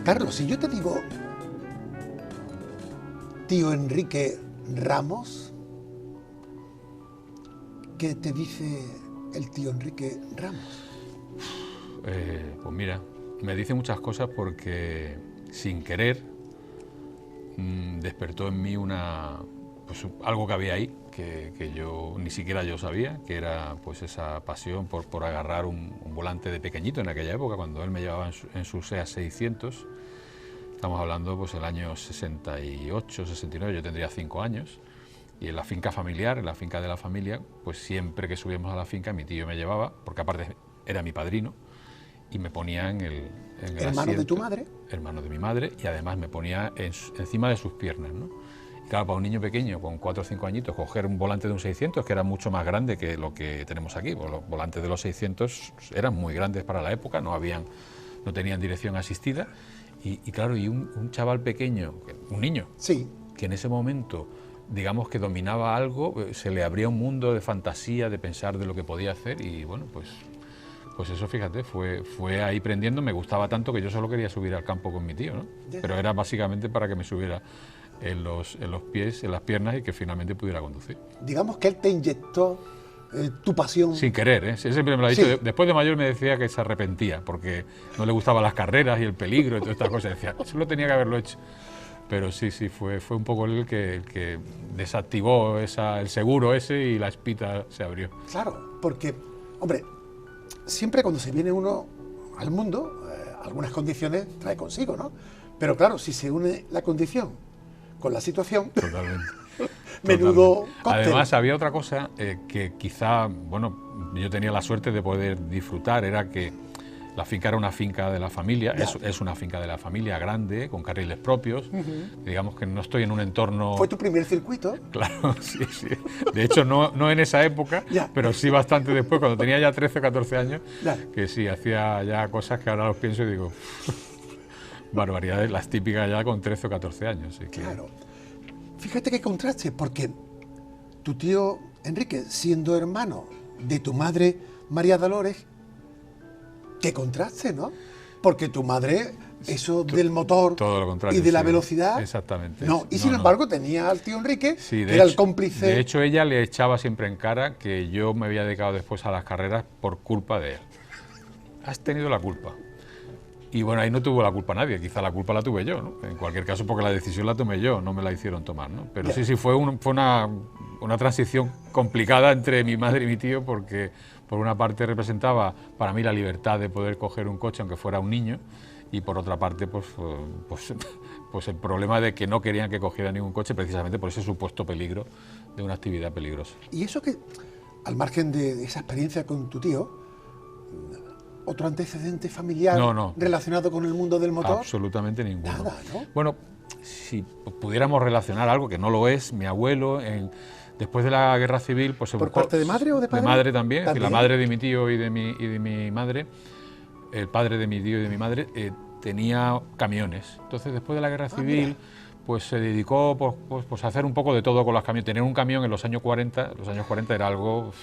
Carlos, si yo te digo tío Enrique Ramos, ¿qué te dice el tío Enrique Ramos? Pues mira, me dice muchas cosas porque sin querer despertó en mí pues, algo que había ahí, que yo ni siquiera yo sabía, que era pues esa pasión por agarrar un volante de pequeñito en aquella época, cuando él me llevaba en su SEAT 600. Estamos hablando pues el año 68, 69, yo tendría 5 años, y en la finca familiar, en la finca de la familia, pues siempre que subíamos a la finca mi tío me llevaba, porque aparte era mi padrino, y me ponía en el ¿Hermano asiento, de tu madre? Hermano de mi madre, y además me ponía encima de sus piernas, ¿no? Y claro, para un niño pequeño con 4 o 5 añitos, coger un volante de un 600, que era mucho más grande que lo que tenemos aquí, pues los volantes de los 600 eran muy grandes para la época, no tenían dirección asistida. Y claro, y un chaval pequeño, un niño, sí, que en ese momento, digamos que dominaba algo, se le abría un mundo de fantasía, de pensar de lo que podía hacer, y bueno, pues eso, fíjate, fue ahí prendiendo. Me gustaba tanto que yo solo quería subir al campo con mi tío, ¿no? Pero era básicamente para que me subiera en los pies, en las piernas, y que finalmente pudiera conducir. Digamos que él te inyectó tu pasión. Sin querer, ¿eh? Siempre me lo ha dicho. Sí. Después de mayor me decía que se arrepentía porque no le gustaban las carreras y el peligro y todas estas cosas. Decía, solo tenía que haberlo hecho. Pero sí, fue un poco él el que desactivó el seguro ese, y la espita se abrió. Claro, porque, hombre, siempre cuando se viene uno al mundo, algunas condiciones trae consigo, ¿no? Pero claro, si se une la condición con la situación... Totalmente. Menudo cóctel. Además, había otra cosa que quizá, bueno, yo tenía la suerte de poder disfrutar, era que la finca era una finca de la familia, es una finca de la familia grande, con carriles propios, digamos que no estoy en un entorno... ¿Fue tu primer circuito? Claro, sí. De hecho, no en esa época, pero sí bastante después, cuando tenía ya 13 o 14 años, que sí, hacía ya cosas que ahora los pienso y digo, barbaridades, las típicas ya con 13 o 14 años. Así que... Claro. Fíjate qué contraste, porque tu tío Enrique, siendo hermano de tu madre María Dolores, qué contraste, ¿no? Porque tu madre, eso del motor todo lo contrario, y de la velocidad... Exactamente. No, y sin embargo tenía al tío Enrique, sí, que era el cómplice... De hecho, ella le echaba siempre en cara que yo me había dedicado después a las carreras por culpa de él. Has tenido la culpa. Y bueno, ahí no tuvo la culpa nadie, quizá la culpa la tuve yo, ¿no? En cualquier caso, porque la decisión la tomé yo, no me la hicieron tomar, ¿no? Pero sí, fue una transición complicada entre mi madre y mi tío, porque por una parte representaba para mí la libertad de poder coger un coche aunque fuera un niño, y por otra parte pues el problema de que no querían que cogiera ningún coche, precisamente por ese supuesto peligro de una actividad peligrosa. Y eso que, al margen de esa experiencia con tu tío, ¿otro antecedente familiar relacionado con el mundo del motor? Absolutamente ninguno. Nada, ¿no? Bueno, si pudiéramos relacionar algo que no lo es, mi abuelo, después de la guerra civil, pues se buscó... ¿Por parte de madre o de padre? De madre también. La madre de mi tío y de mi madre, el padre de mi tío y de mi madre, tenía camiones. Entonces, después de la guerra civil, pues se dedicó pues a hacer un poco de todo con los camiones. Tener un camión en los años 40 era algo...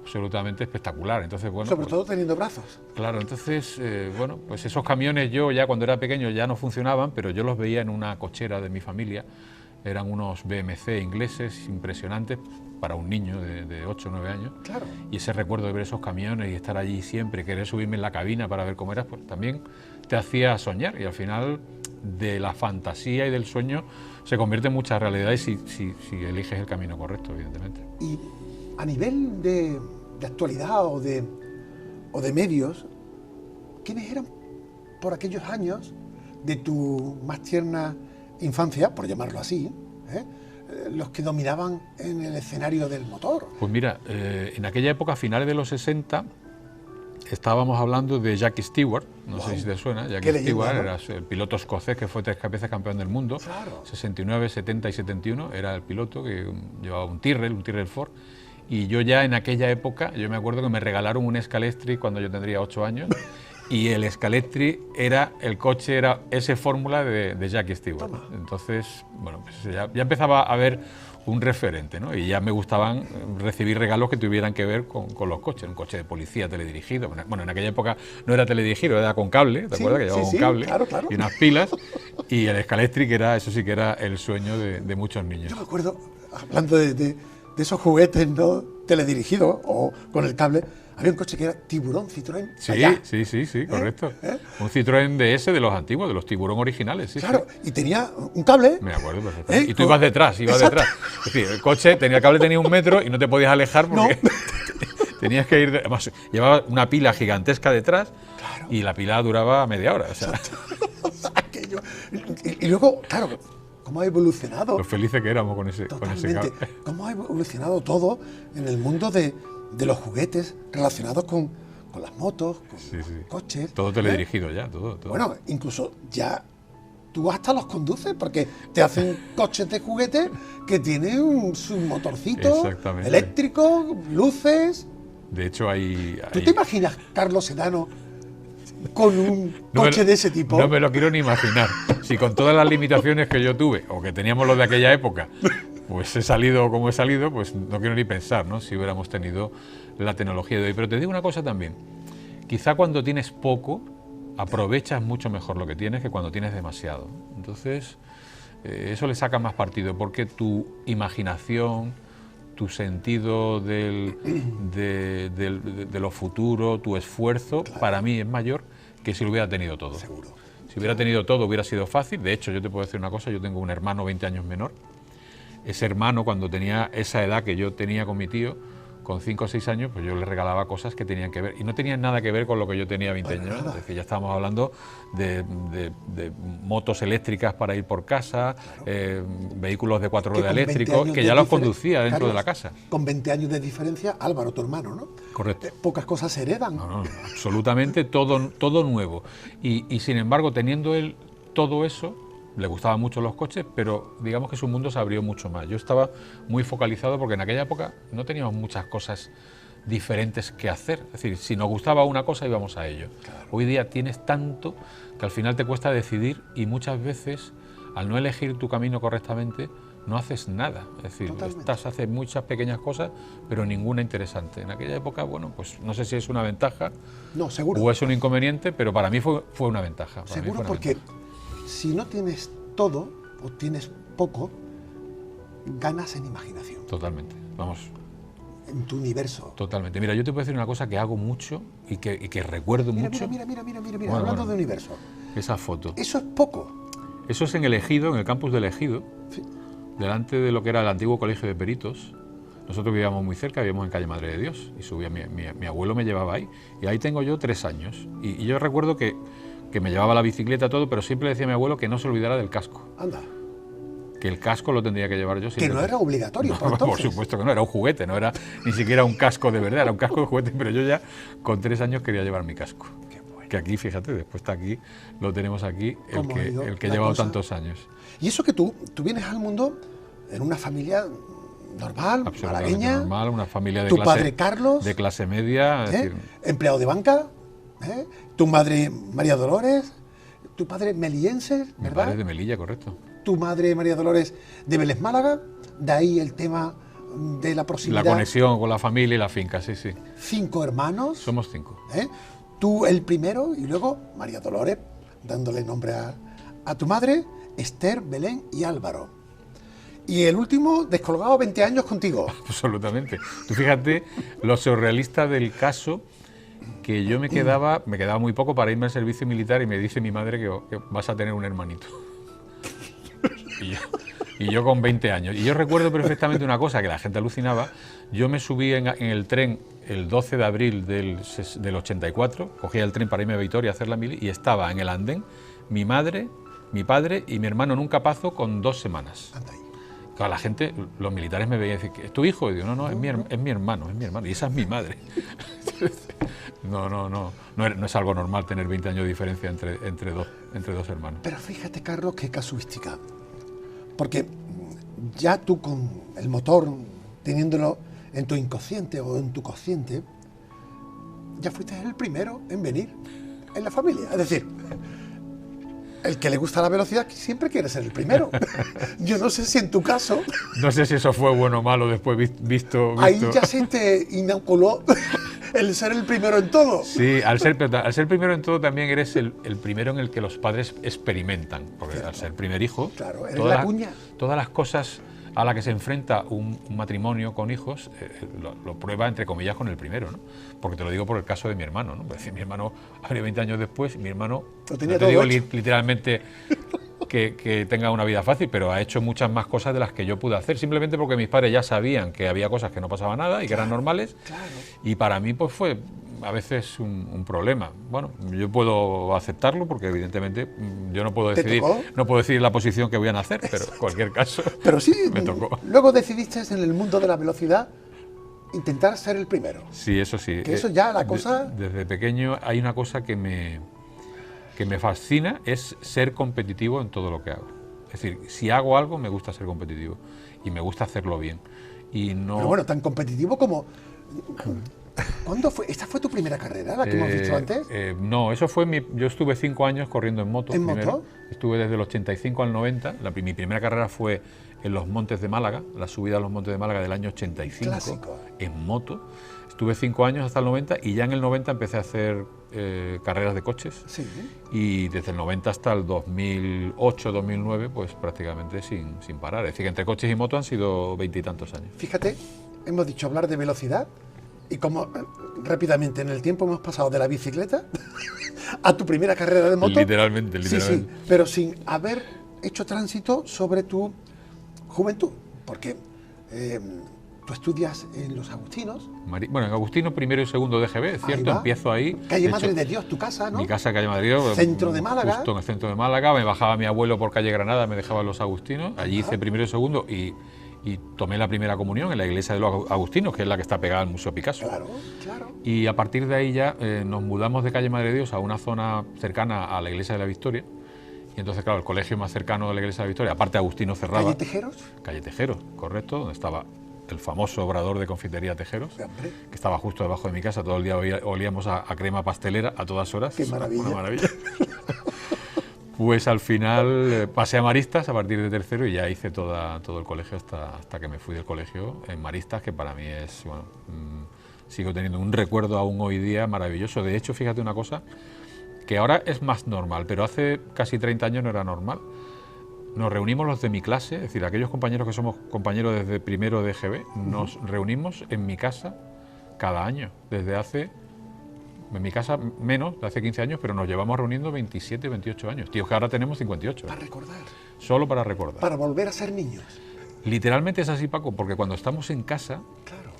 absolutamente espectacular. Entonces, bueno, sobre todo teniendo brazos. Claro, entonces, bueno, pues esos camiones yo ya cuando era pequeño ya no funcionaban, pero yo los veía en una cochera de mi familia. Eran unos BMC ingleses impresionantes para un niño de 8 o 9 años. Claro. Y ese recuerdo de ver esos camiones y estar allí siempre, querer subirme en la cabina para ver cómo eras, pues también te hacía soñar, y al final de la fantasía y del sueño se convierte en mucha realidad, y si eliges el camino correcto, evidentemente. Y a nivel de actualidad o de medios, ¿quiénes eran por aquellos años de tu más tierna infancia, por llamarlo así, los que dominaban en el escenario del motor. Pues mira, en aquella época, a finales de los 60, estábamos hablando de Jackie Stewart, no sé si te suena. Jackie Stewart, ¿no? Era el piloto escocés que fue 3 veces campeón del mundo, claro. 69, 70 y 71, era el piloto que llevaba un Tyrrell Ford. Y yo ya en aquella época, yo me acuerdo que me regalaron un Scalextric cuando yo tendría 8 años, y el Scalextric el coche era ese fórmula de Jackie Stewart. Toma. Entonces, bueno, pues ya empezaba a haber un referente, ¿no? Y ya me gustaban recibir regalos que tuvieran que ver con los coches. Un coche de policía teledirigido. Bueno, en aquella época no era teledirigido, era con cable, ¿te acuerdas? Que llevaba un cable, claro. Y unas pilas. Y el Scalextric eso sí que era el sueño de muchos niños. Yo me acuerdo, hablando de esos juguetes, ¿no?, teledirigidos o con el cable, había un coche que era Tiburón, Citroën. Sí, correcto. Un Citroën DS de los antiguos, de los Tiburón originales. Sí, claro, sí. Y tenía un cable. Me acuerdo perfectamente. Y tú ibas detrás, detrás. Es decir, el coche, el cable tenía 1 metro y no te podías alejar porque tenías que ir. Además, llevaba una pila gigantesca detrás, claro. Y la pila duraba media hora. O sea. Y luego, claro, ¿cómo ha evolucionado? Lo felices que éramos con ese cable. ¿Cómo ha evolucionado todo en el mundo de los juguetes relacionados con las motos, con coches? Todo teledirigido ya, todo. Bueno, incluso ya tú hasta los conduces porque te hacen coches de juguete que tienen su motorcito eléctrico, luces. De hecho, ¿Tú te imaginas Carlos Sedano con un coche de ese tipo? No me lo quiero ni imaginar. Si con todas las limitaciones que yo tuve, o que teníamos los de aquella época, pues he salido como he salido, pues no quiero ni pensar, ¿no?, si hubiéramos tenido la tecnología de hoy. Pero te digo una cosa también, quizá cuando tienes poco, aprovechas mucho mejor lo que tienes que cuando tienes demasiado. Entonces, eso le saca más partido, porque tu imaginación, tu sentido de lo futuro, tu esfuerzo, claro, para mí es mayor que si lo hubiera tenido todo. Seguro. Si hubiera tenido todo hubiera sido fácil. De hecho, yo te puedo decir una cosa, yo tengo un hermano 20 años menor. Ese hermano, cuando tenía esa edad que yo tenía con mi tío, con 5 o 6 años, pues yo le regalaba cosas que tenían que ver, y no tenían nada que ver con lo que yo tenía 20 años. Es decir, ya estábamos hablando de motos eléctricas para ir por casa, claro, vehículos de 4 ruedas eléctricos, que ya los conducía dentro, Carlos, de la casa. Con 20 años de diferencia, Álvaro, tu hermano, ¿no? Correcto. Pocas cosas se heredan. No, absolutamente todo nuevo. Y sin embargo, teniendo él todo eso, le gustaban mucho los coches, pero digamos que su mundo se abrió mucho más. Yo estaba muy focalizado porque en aquella época no teníamos muchas cosas diferentes que hacer. Es decir, si nos gustaba una cosa íbamos a ello. Claro. Hoy día tienes tanto que al final te cuesta decidir, y muchas veces, al no elegir tu camino correctamente, no haces nada. Es decir, haces muchas pequeñas cosas, pero ninguna interesante. En aquella época, bueno, pues no sé si es una ventaja, no, seguro, o es un inconveniente, pero para mí fue una ventaja. Seguro, porque si no tienes todo o tienes poco, ganas en imaginación. Totalmente, vamos. En tu universo. Totalmente. Mira, yo te puedo decir una cosa que hago mucho y que recuerdo mucho. Mira, hablando de universo. Esa foto. Eso es poco. Eso es en el Ejido, en el campus del Ejido, sí, delante de lo que era el antiguo colegio de peritos. Nosotros vivíamos muy cerca, vivíamos en calle Madre de Dios, y subía, mi abuelo me llevaba ahí, y ahí tengo yo 3 años. Y yo recuerdo que me llevaba la bicicleta, todo, pero siempre decía a mi abuelo que no se olvidara del casco. Anda. Que el casco lo tendría que llevar yo siempre. Que no era obligatorio, no, por supuesto que no, era un juguete, no era ni siquiera un casco de verdad, era un casco de juguete, pero yo ya con 3 años quería llevar mi casco. Qué bueno. Que aquí, fíjate, después está aquí, lo tenemos aquí, el que ha llevado tantos años. Y eso que tú vienes al mundo en una familia normal, malagueña, normal, una familia de tu padre Carlos, de clase media, decir, empleado de banca, tu madre María Dolores, tu padre meliense, ¿verdad? Mi padre es de Melilla, correcto. Tu madre María Dolores de Vélez Málaga, de ahí el tema de la proximidad. La conexión con la familia y la finca, sí. 5 hermanos. Somos 5. Tú el primero, y luego María Dolores, dándole nombre a tu madre, Esther, Belén y Álvaro. Y el último, descolgado 20 años contigo. Absolutamente. Tú fíjate lo surrealista del caso, que yo me quedaba muy poco para irme al servicio militar, y me dice mi madre que vas a tener un hermanito. Y yo con 20 años. Y yo recuerdo perfectamente una cosa que la gente alucinaba. Yo me subí en el tren el 12 de abril del 84, cogía el tren para irme a Vitoria a hacer la mili, y estaba en el andén mi madre, mi padre y mi hermano en un capazo con 2 semanas. claro, la gente, los militares me veían y decían, ¿es tu hijo? Y digo, no, es mi hermano, y esa es mi madre. No es algo normal tener 20 años de diferencia entre dos hermanos. Pero fíjate, Carlos, qué casuística. Porque ya tú con el motor, teniéndolo en tu inconsciente o en tu consciente, ya fuiste el primero en venir en la familia. Es decir, el que le gusta la velocidad siempre quiere ser el primero. Yo no sé si en tu caso... No sé si eso fue bueno o malo después visto. Ahí ya se te inoculó el ser el primero en todo. Sí, al ser primero en todo también eres el primero en el que los padres experimentan. Porque claro, al ser primer hijo, claro, eres la cuña. Todas las cosas a las que se enfrenta un matrimonio con hijos, lo prueba entre comillas con el primero, ¿no? Porque te lo digo por el caso de mi hermano, ¿no? Es decir, mi hermano abrió 20 años después, mi hermano, no te digo literalmente que tenga una vida fácil, pero ha hecho muchas más cosas de las que yo pude hacer, simplemente porque mis padres ya sabían que había cosas que no pasaba nada y que eran normales, y para mí pues fue a veces un problema. Bueno, yo puedo aceptarlo porque evidentemente yo no puedo decidir la posición que voy a nacer, pero en cualquier caso pero sí, me tocó. Luego decidiste en el mundo de la velocidad intentar ser el primero. Sí, eso sí. Que eso ya la cosa... Desde pequeño hay una cosa que me fascina, es ser competitivo en todo lo que hago. Es decir, si hago algo me gusta ser competitivo y me gusta hacerlo bien. Y no... Pero bueno, tan competitivo como... ¿Cuándo fue? ¿Esta fue tu primera carrera, la que hemos visto antes? No, eso fue yo estuve 5 años corriendo en moto. ¿En primero. moto? Estuve desde el 85 al 90. Mi primera carrera fue en los Montes de Málaga, la subida a los Montes de Málaga del año 85. Clásico. En moto. Estuve 5 años hasta el 90 y ya en el 90 empecé a hacer carreras de coches. Sí. Y desde el 90 hasta el 2008-2009, pues prácticamente sin parar. Es decir, que entre coches y moto han sido 20 y tantos años. Fíjate, hemos dicho hablar de velocidad y como rápidamente en el tiempo hemos pasado de la bicicleta a tu primera carrera de moto. Literalmente. Sí, pero sin haber hecho tránsito sobre tu juventud, porque tú estudias en Los Agustinos. Bueno, en Agustino, primero y segundo de GB, es cierto, empiezo ahí. Calle Madre de Dios, tu casa, ¿no? Mi casa, calle Madre de Dios. Centro de Málaga. Justo en el centro de Málaga, me bajaba mi abuelo por calle Granada, me dejaba en Los Agustinos, allí hice primero y segundo y tomé la primera comunión en la iglesia de los Agustinos, que es la que está pegada al Museo Picasso. Claro. Y a partir de ahí ya nos mudamos de calle Madre de Dios a una zona cercana a la iglesia de la Victoria. Y entonces, claro, el colegio más cercano de la iglesia de la Victoria, aparte Agustino cerraba. ¿Calle Tejeros? Calle Tejeros, correcto, donde estaba el famoso obrador de confitería Tejeros, que estaba justo debajo de mi casa. Todo el día olíamos a crema pastelera a todas horas. ¡Qué maravilla! Una maravilla. Pues al final pasé a Maristas a partir de tercero y ya hice todo el colegio hasta que me fui del colegio en Maristas, que para mí es, bueno, sigo teniendo un recuerdo aún hoy día maravilloso. De hecho, fíjate una cosa, que ahora es más normal, pero hace casi 30 años no era normal. Nos reunimos los de mi clase, es decir, aquellos compañeros que somos compañeros desde primero de GB, nos reunimos en mi casa cada año, desde hace... En mi casa menos, de hace 15 años, pero nos llevamos reuniendo 27, 28 años. Tío, que ahora tenemos 58. Para recordar. Solo para recordar. Para volver a ser niños. Literalmente es así, Paco, porque cuando estamos en casa,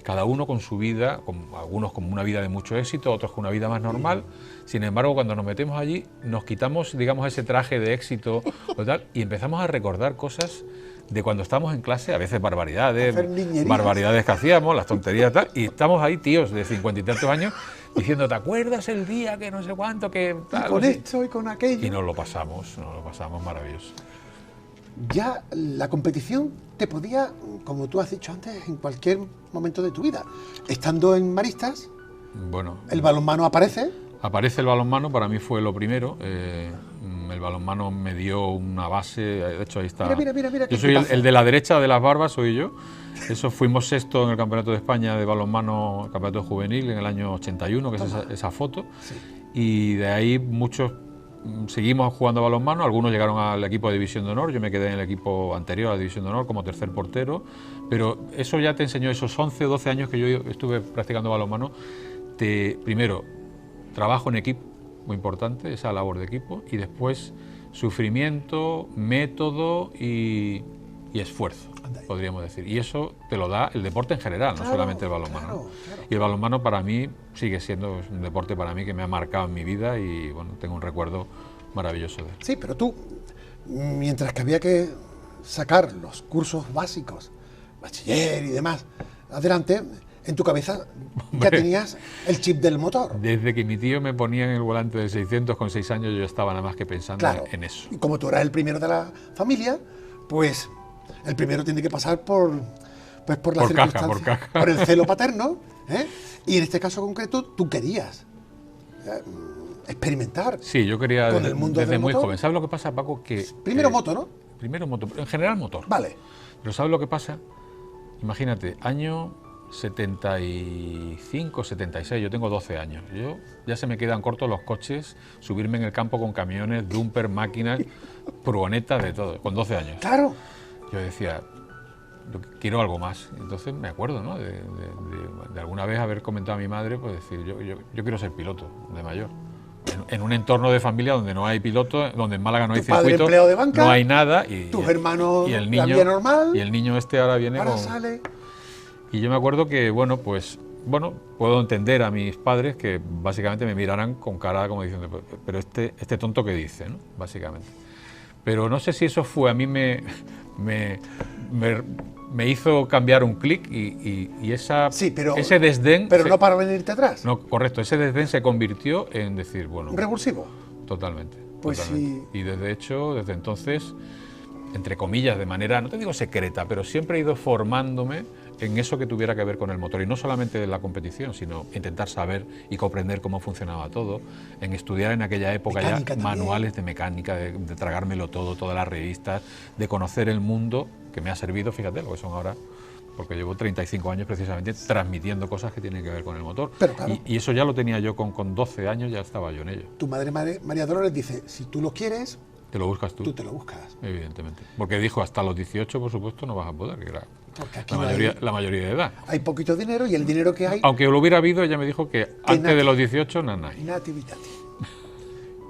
cada uno con su vida, algunos con una vida de mucho éxito, otros con una vida más normal. Sin embargo, cuando nos metemos allí, nos quitamos, digamos, ese traje de éxito o tal, y empezamos a recordar cosas de cuando estamos en clase, a veces barbaridades que hacíamos, las tonterías y tal, y estamos ahí tíos de 50 y tantos años diciendo, ¿te acuerdas el día que no sé cuánto, que tal? Y con esto y con aquello. Y nos lo pasamos maravilloso. Ya la competición te podía, como tú has dicho antes, en cualquier momento de tu vida. Estando en Maristas, bueno, el balonmano aparece. Aparece el balonmano, para mí fue lo primero. El balonmano me dio una base, de hecho ahí está. Mira, yo soy el de la derecha de las barbas, soy yo. Eso, fuimos sexto en el Campeonato de España de balonmano, Campeonato Juvenil, en el año 81, que es esa foto. Sí. Y de ahí muchos seguimos jugando a balonmano, algunos llegaron al equipo de División de Honor, yo me quedé en el equipo anterior a la División de Honor como tercer portero, pero eso ya te enseñó, esos 11 o 12 años que yo estuve practicando balonmano, primero, trabajo en equipo, muy importante, esa labor de equipo, y después sufrimiento, método y esfuerzo, podríamos decir. Y eso te lo da el deporte en general, no solamente el balonmano. Claro. Y el balonmano para mí sigue siendo un deporte para mí que me ha marcado en mi vida y bueno, tengo un recuerdo maravilloso de él. Sí, pero tú, mientras que había que sacar los cursos básicos, bachiller y demás, adelante, en tu cabeza ya tenías el chip del motor. Desde que mi tío me ponía en el volante del 600 con 6 años, yo estaba nada más que pensando Claro, en eso. y como tú eras el primero de la familia, pues el primero tiene que pasar por la Por caja, circunstancia, por caja. por el celo paterno, ¿eh? Y en este caso concreto tú querías experimentar. Sí, yo quería con el mundo desde del muy motor. joven. ¿Sabes lo que pasa, Paco? Que Primero moto, ¿no? primero moto, en general motor. Vale. Pero ¿sabes lo que pasa? Imagínate, año 75, 76, yo tengo 12 años. Yo ya se me quedan cortos los coches, subirme en el campo con camiones, dumper, máquinas, furgonetas, de todo, con 12 años. Claro. Yo decía, yo quiero algo más. Entonces me acuerdo, ¿no? de alguna vez haber comentado a mi madre, pues decir, yo quiero ser piloto de mayor. En un entorno de familia donde no hay piloto, donde en Málaga no hay Tu padre circuito, empleado de banca, no hay nada. Y tus hermanos y el la niño vía normal, y el niño este ahora viene ahora con... sale. Y yo me acuerdo que, bueno, puedo entender a mis padres que básicamente me miraran con cara como diciendo, pero este tonto que dice, ¿no? Básicamente. Pero no sé si eso fue, a mí me hizo cambiar un clic y Sí, pero, ese desdén... pero no para venirte atrás. No, correcto, ese desdén se convirtió en decir, bueno... Un revulsivo. Totalmente. Pues totalmente. sí. Y desde entonces, entre comillas, de manera, no te digo secreta, pero siempre he ido formándome en eso que tuviera que ver con el motor. Y no solamente de la competición, sino intentar saber y comprender cómo funcionaba todo, en estudiar en aquella época Mecánica ya también. manuales de mecánica, de tragármelo todo, todas las revistas, de conocer el mundo, que me ha servido, fíjate, lo que son ahora, porque llevo 35 años precisamente transmitiendo cosas que tienen que ver con el motor. Pero claro. Y eso ya lo tenía yo con 12 años, ya estaba yo en ello. Tu madre María Dolores dice, si tú lo quieres, Te lo buscas tú. tú te lo buscas. Evidentemente. Porque dijo, hasta los 18, por supuesto, no vas a poder, que era Porque aquí la no mayoría, hay- la mayoría de edad. Hay poquito dinero y el dinero que hay, Aunque lo hubiera habido, ella me dijo que antes nati. de los 18, nada. nativitati.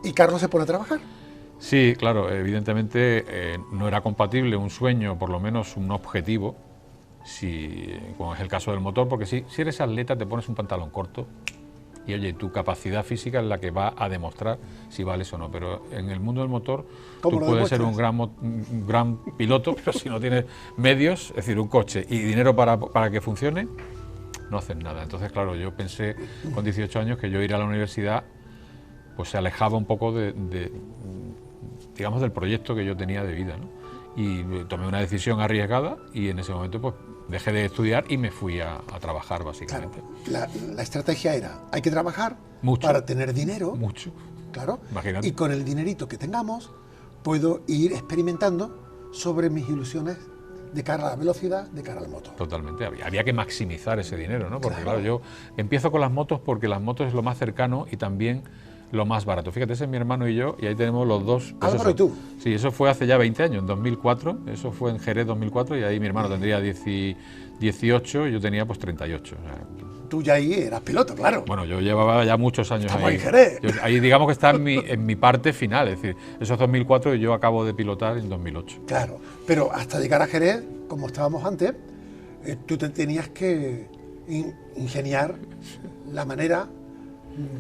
Y Carlos se pone a trabajar. Sí, claro, evidentemente no era compatible un sueño, por lo menos un objetivo, como es el caso del motor, porque si eres atleta te pones un pantalón corto y oye, tu capacidad física es la que va a demostrar si vales o no, pero en el mundo del motor ¿Cómo tú lo puedes ser demuestras? un gran piloto, pero si no tienes medios, es decir, un coche y dinero para que funcione, no haces nada. Entonces, claro, yo pensé con 18 años que yo ir a la universidad pues se alejaba un poco digamos, del proyecto que yo tenía de vida, ¿no? Y tomé una decisión arriesgada y en ese momento pues dejé de estudiar y me fui a trabajar, Claro, básicamente. la estrategia era, hay que trabajar Mucho. para tener dinero, Mucho. claro, Imagínate. y con el dinerito que tengamos puedo ir experimentando sobre mis ilusiones de cara a la velocidad, de cara al motor. Totalmente. Había que maximizar ese dinero, ¿no? Porque Claro. claro, yo empiezo con las motos porque las motos es lo más cercano y también lo más barato. Fíjate, ese es mi hermano y yo, y ahí tenemos los dos. pues Álvaro eso. y tú. Sí, eso fue hace ya 20 años, en 2004. Eso fue en Jerez 2004 y ahí mi hermano tendría 18 y yo tenía pues 38. O sea, Tú ya ahí eras piloto, claro. bueno, yo llevaba ya muchos años Estamos ahí. en Jerez. Ahí digamos que está en mi parte final, es decir, eso es 2004 y yo acabo de pilotar en 2008. Claro, pero hasta llegar a Jerez, como estábamos antes, tú te tenías que ingeniar la manera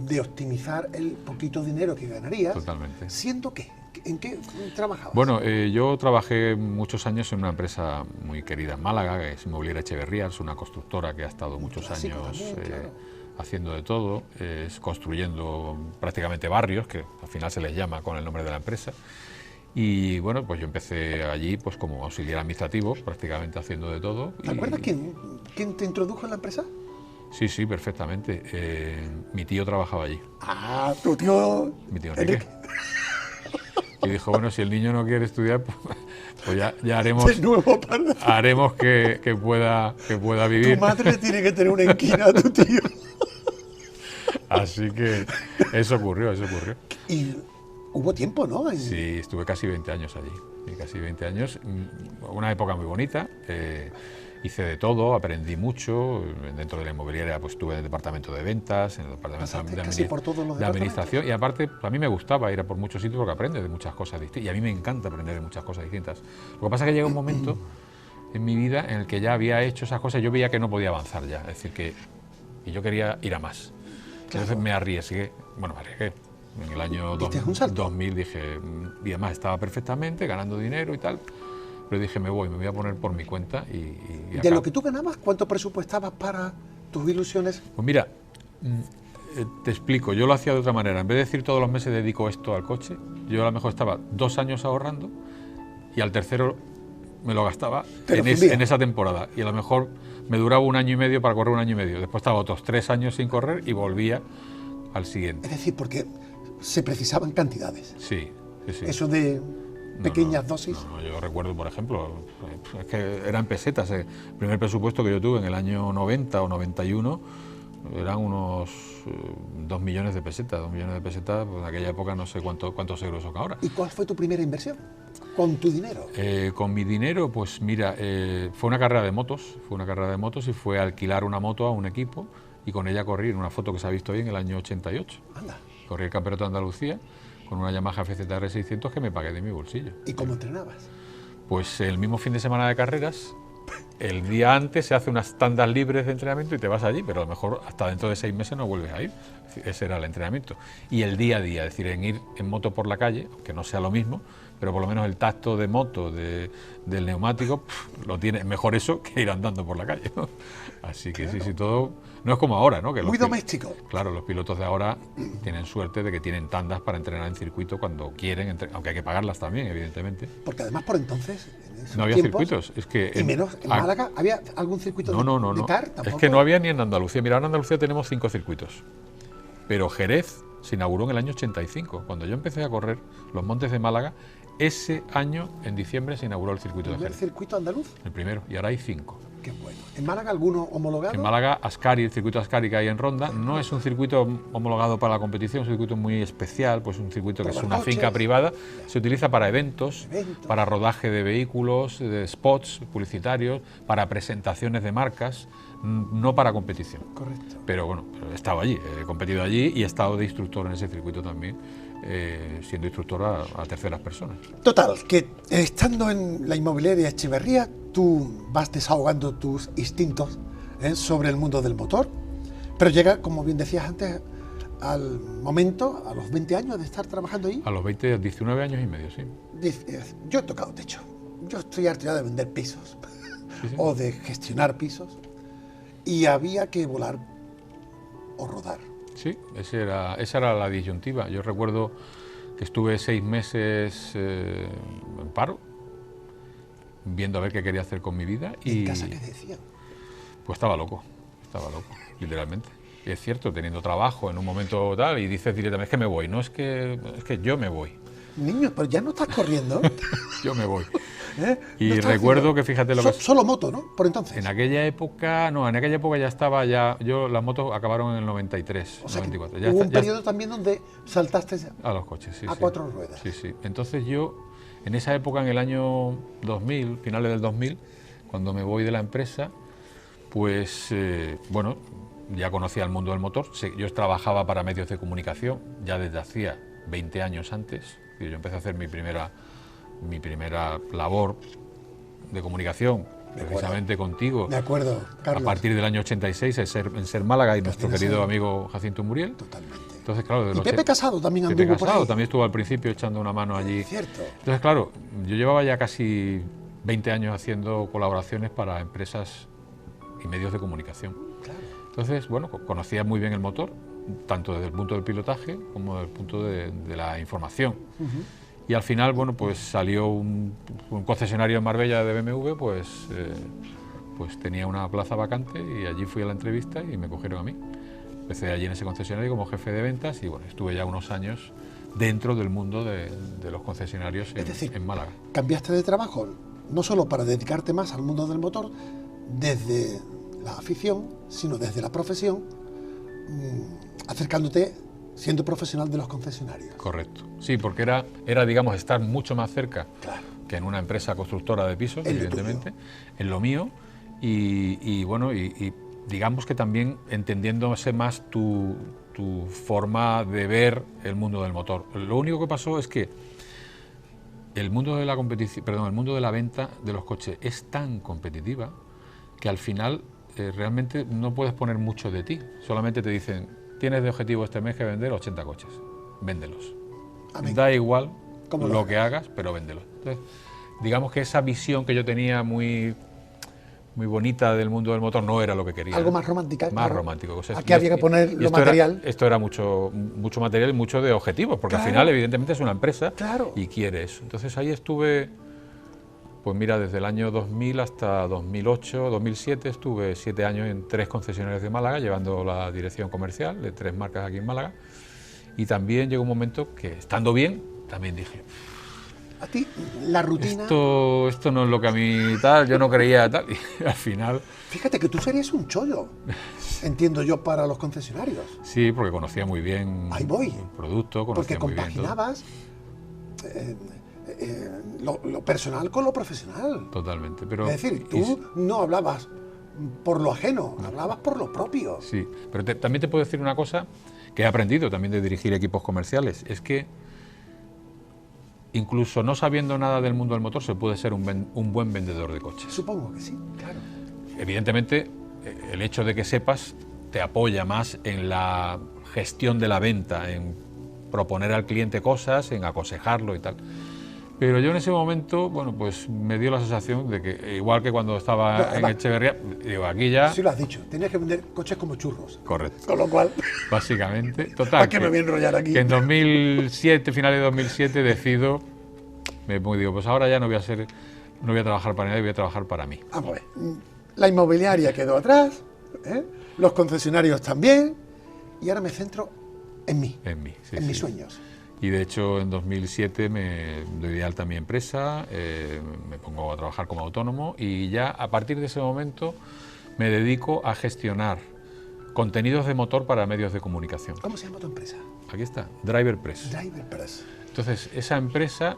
de optimizar el poquito dinero que ganarías. Totalmente. ¿Siendo qué? ¿En qué trabajabas? Bueno, yo trabajé muchos años en una empresa muy querida en Málaga, que es Inmobiliaria Echeverría, es una constructora que ha estado muchos clásico años también, claro. haciendo de todo, construyendo prácticamente barrios, que al final se les llama con el nombre de la empresa. Y bueno, pues yo empecé allí pues como auxiliar administrativo, prácticamente haciendo de todo. ¿Te acuerdas quién te introdujo en la empresa? Sí, sí, perfectamente. Mi tío trabajaba allí, Ah, tu tío... mi tío Enrique. Y dijo, bueno, si el niño no quiere estudiar, pues ya haremos... De nuevo, parda. haremos que pueda vivir. Tu madre tiene que tener una esquina a tu tío. Así que eso ocurrió. Y hubo tiempo, ¿no? Sí, estuve casi 20 años allí. Y casi 20 años, una época muy bonita. Hice de todo, aprendí mucho. Dentro de la inmobiliaria pues estuve en el departamento de ventas, en el departamento Pasaste de, casi por todos los de administración. departamentos. Y aparte, a mí me gustaba ir a por muchos sitios porque aprendes de muchas cosas distintas. Y a mí me encanta aprender de muchas cosas distintas. Lo que pasa es que llega un momento en mi vida en el que ya había hecho esas cosas, yo veía que no podía avanzar ya. Es decir, que yo quería ir a más. Entonces me arriesgué. En el año ¿Diste un salto? 2000 dije, y además estaba perfectamente, ganando dinero y tal. pero dije, me voy a poner por mi cuenta y ¿De lo que tú ganabas, cuánto presupuestabas para tus ilusiones? Pues mira, te explico, yo lo hacía de otra manera. En vez de decir todos los meses dedico esto al coche, yo a lo mejor estaba 2 años ahorrando y al tercero me lo gastaba en esa temporada. Y a lo mejor me duraba 1 año y medio para correr 1 año y medio. Después estaba otros 3 años sin correr y volvía al siguiente. Es decir, porque se precisaban cantidades. Sí, sí, sí. Eso de pequeñas dosis. No, yo recuerdo, por ejemplo, es que eran pesetas. El primer presupuesto que yo tuve en el año 90 o 91 eran unos 2 millones de pesetas. 2 millones de pesetas, pues en aquella época no sé cuántos euros son ahora. ¿Y cuál fue tu primera inversión con tu dinero? Con mi dinero, pues mira, fue una carrera de motos. Fue una carrera de motos y fue alquilar una moto a un equipo y con ella corrí en una foto que se ha visto hoy en el año 88. Anda. Corrí el Campeonato de Andalucía con una Yamaha FZR 600 que me pagué de mi bolsillo. ¿Y cómo entrenabas? Pues el mismo fin de semana de carreras, el día antes se hace unas tandas libres de entrenamiento y te vas allí, pero a lo mejor hasta dentro de 6 meses no vuelves a ir. Ese era el entrenamiento. Y el día a día, es decir, en ir en moto por la calle, aunque no sea lo mismo, pero por lo menos el tacto de moto, del neumático, lo tiene mejor eso que ir andando por la calle, ¿no? Así que claro. Sí, todo no es como ahora, ¿no? Que muy doméstico. Claro, los pilotos de ahora tienen suerte de que tienen tandas para entrenar en circuito cuando quieren, aunque hay que pagarlas también, evidentemente. Porque además por entonces no había circuitos. Es que y menos en Málaga, ¿había algún circuito de kart? Es que no había ni en Andalucía. Mira, ahora en Andalucía tenemos 5 circuitos. Pero Jerez se inauguró en el año 85. Cuando yo empecé a correr los montes de Málaga, ese año, en diciembre, se inauguró el circuito de Jerez. ¿El circuito andaluz? El primero, y ahora hay 5. Qué bueno. ¿En Málaga alguno homologado? En Málaga, Ascari, el circuito Ascari que hay en Ronda, no es un circuito homologado para la competición, es un circuito muy especial, pues un circuito que es una finca privada, se utiliza para eventos, para rodaje de vehículos, de spots publicitarios, para presentaciones de marcas, no para competición. Correcto. Pero bueno, he estado allí, he competido allí y he estado de instructor en ese circuito también, siendo instructor a terceras personas. Total, que estando en la inmobiliaria Echeverría, tú vas desahogando tus instintos sobre el mundo del motor, pero llega, como bien decías antes, al momento, a los 20 años de estar trabajando ahí. A los 20, 19 años y medio, sí. Yo he tocado techo, yo estoy harto ya de vender pisos, Sí. o de gestionar pisos, y había que volar o rodar. Sí, esa era la disyuntiva. Yo recuerdo que estuve 6 meses en paro, viendo a ver qué quería hacer con mi vida. ¿Y en casa qué decían? Pues estaba loco, literalmente. Y es cierto, teniendo trabajo en un momento tal, y dices directamente, es que me voy, no es que yo me voy. Niño, pero ya no estás corriendo. Yo me voy. Y no recuerdo que, fíjate lo que... Solo moto, ¿no? Por entonces. En aquella época ya estaba, las motos acabaron en el 93, o sea 94. Hubo un periodo también donde saltaste a los coches, sí. A 4 ruedas. Sí, sí. Entonces yo, en esa época, en el año 2000, finales del 2000, cuando me voy de la empresa, pues, bueno, ya conocía el mundo del motor. Yo trabajaba para medios de comunicación ya desde hacía 20 años antes. Yo empecé a hacer mi primera labor de comunicación, precisamente contigo. De acuerdo, Carlos. A partir del año 86 en Ser Málaga y nuestro querido amigo Jacinto Muriel. Totalmente. Entonces, claro, y Pepe Casado también anduvo Pepe por Casado ahí. también estuvo al principio echando una mano allí. Cierto. Entonces, claro, yo llevaba ya casi 20 años haciendo colaboraciones para empresas y medios de comunicación. Claro. Entonces, bueno, conocía muy bien el motor, tanto desde el punto del pilotaje como desde el punto de la información. Y al final, bueno, pues salió un concesionario en Marbella de BMW, pues tenía una plaza vacante y allí fui a la entrevista y me cogieron a mí. Empecé allí en ese concesionario como jefe de ventas y bueno, estuve ya unos años dentro del mundo de los concesionarios en Málaga. Cambiaste de trabajo no solo para dedicarte más al mundo del motor, desde la afición, sino desde la profesión, acercándote, siendo profesional de los concesionarios. Correcto. Sí, porque era digamos, estar mucho más cerca que en una empresa constructora de pisos, evidentemente, en lo mío, y bueno, y digamos que también entendiéndose más tu forma de ver el mundo del motor. Lo único que pasó es que el mundo de la competición, el mundo de la venta de los coches es tan competitiva que al final realmente no puedes poner mucho de ti. Solamente te dicen, tienes de objetivo este mes que vender 80 coches, véndelos. Da igual lo que hagas, pero véndelos. Entonces, digamos que esa visión que yo tenía muy bonita del mundo del motor no era lo que quería. Algo más romántica. Más claro. romántico. O sea, Aquí había que poner lo material. Esto era mucho material y mucho de objetivos, porque Claro. al final, evidentemente, es una empresa Claro. y quiere eso. Entonces ahí estuve, pues mira, desde el año 2000 hasta 2008, 2007, estuve 7 años en 3 concesionarios de Málaga, llevando la dirección comercial de 3 marcas aquí en Málaga. Y también llegó un momento que, estando bien, también dije, A ti, la rutina... esto no es lo que a mí tal, yo no creía tal, y al final... Fíjate que tú serías un chollo, entiendo yo, para los concesionarios. Sí, porque conocía muy bien Ahí voy. el producto, Porque conocía muy bien todo. compaginabas lo personal con lo profesional. Totalmente, pero... Es decir, tú no hablabas por lo ajeno, hablabas por lo propio. Sí, pero también te puedo decir una cosa que he aprendido también de dirigir equipos comerciales, es que incluso no sabiendo nada del mundo del motor se puede ser un buen vendedor de coches. Supongo que sí, claro. Evidentemente, el hecho de que sepas te apoya más en la gestión de la venta, en proponer al cliente cosas, en aconsejarlo y tal. Pero yo en ese momento, bueno, pues me dio la sensación de que, igual que cuando estaba en Echeverría, digo, aquí ya... Sí lo has dicho, tenías que vender coches como churros. Correcto. Con lo cual, Básicamente, total. ¿para qué me voy a enrollar aquí? Que en 2007, finales de 2007, decido, digo, pues ahora ya no voy a trabajar para nadie, voy a trabajar para mí. Vamos a ver, la inmobiliaria quedó atrás, ¿eh? Los concesionarios también, y ahora me centro en mí, Sí, mis sueños. Y de hecho en 2007 me doy de alta mi empresa, me pongo a trabajar como autónomo y ya a partir de ese momento me dedico a gestionar contenidos de motor para medios de comunicación. ¿Cómo se llama tu empresa? Aquí está, Driver Press. Driver Press. Entonces, esa empresa,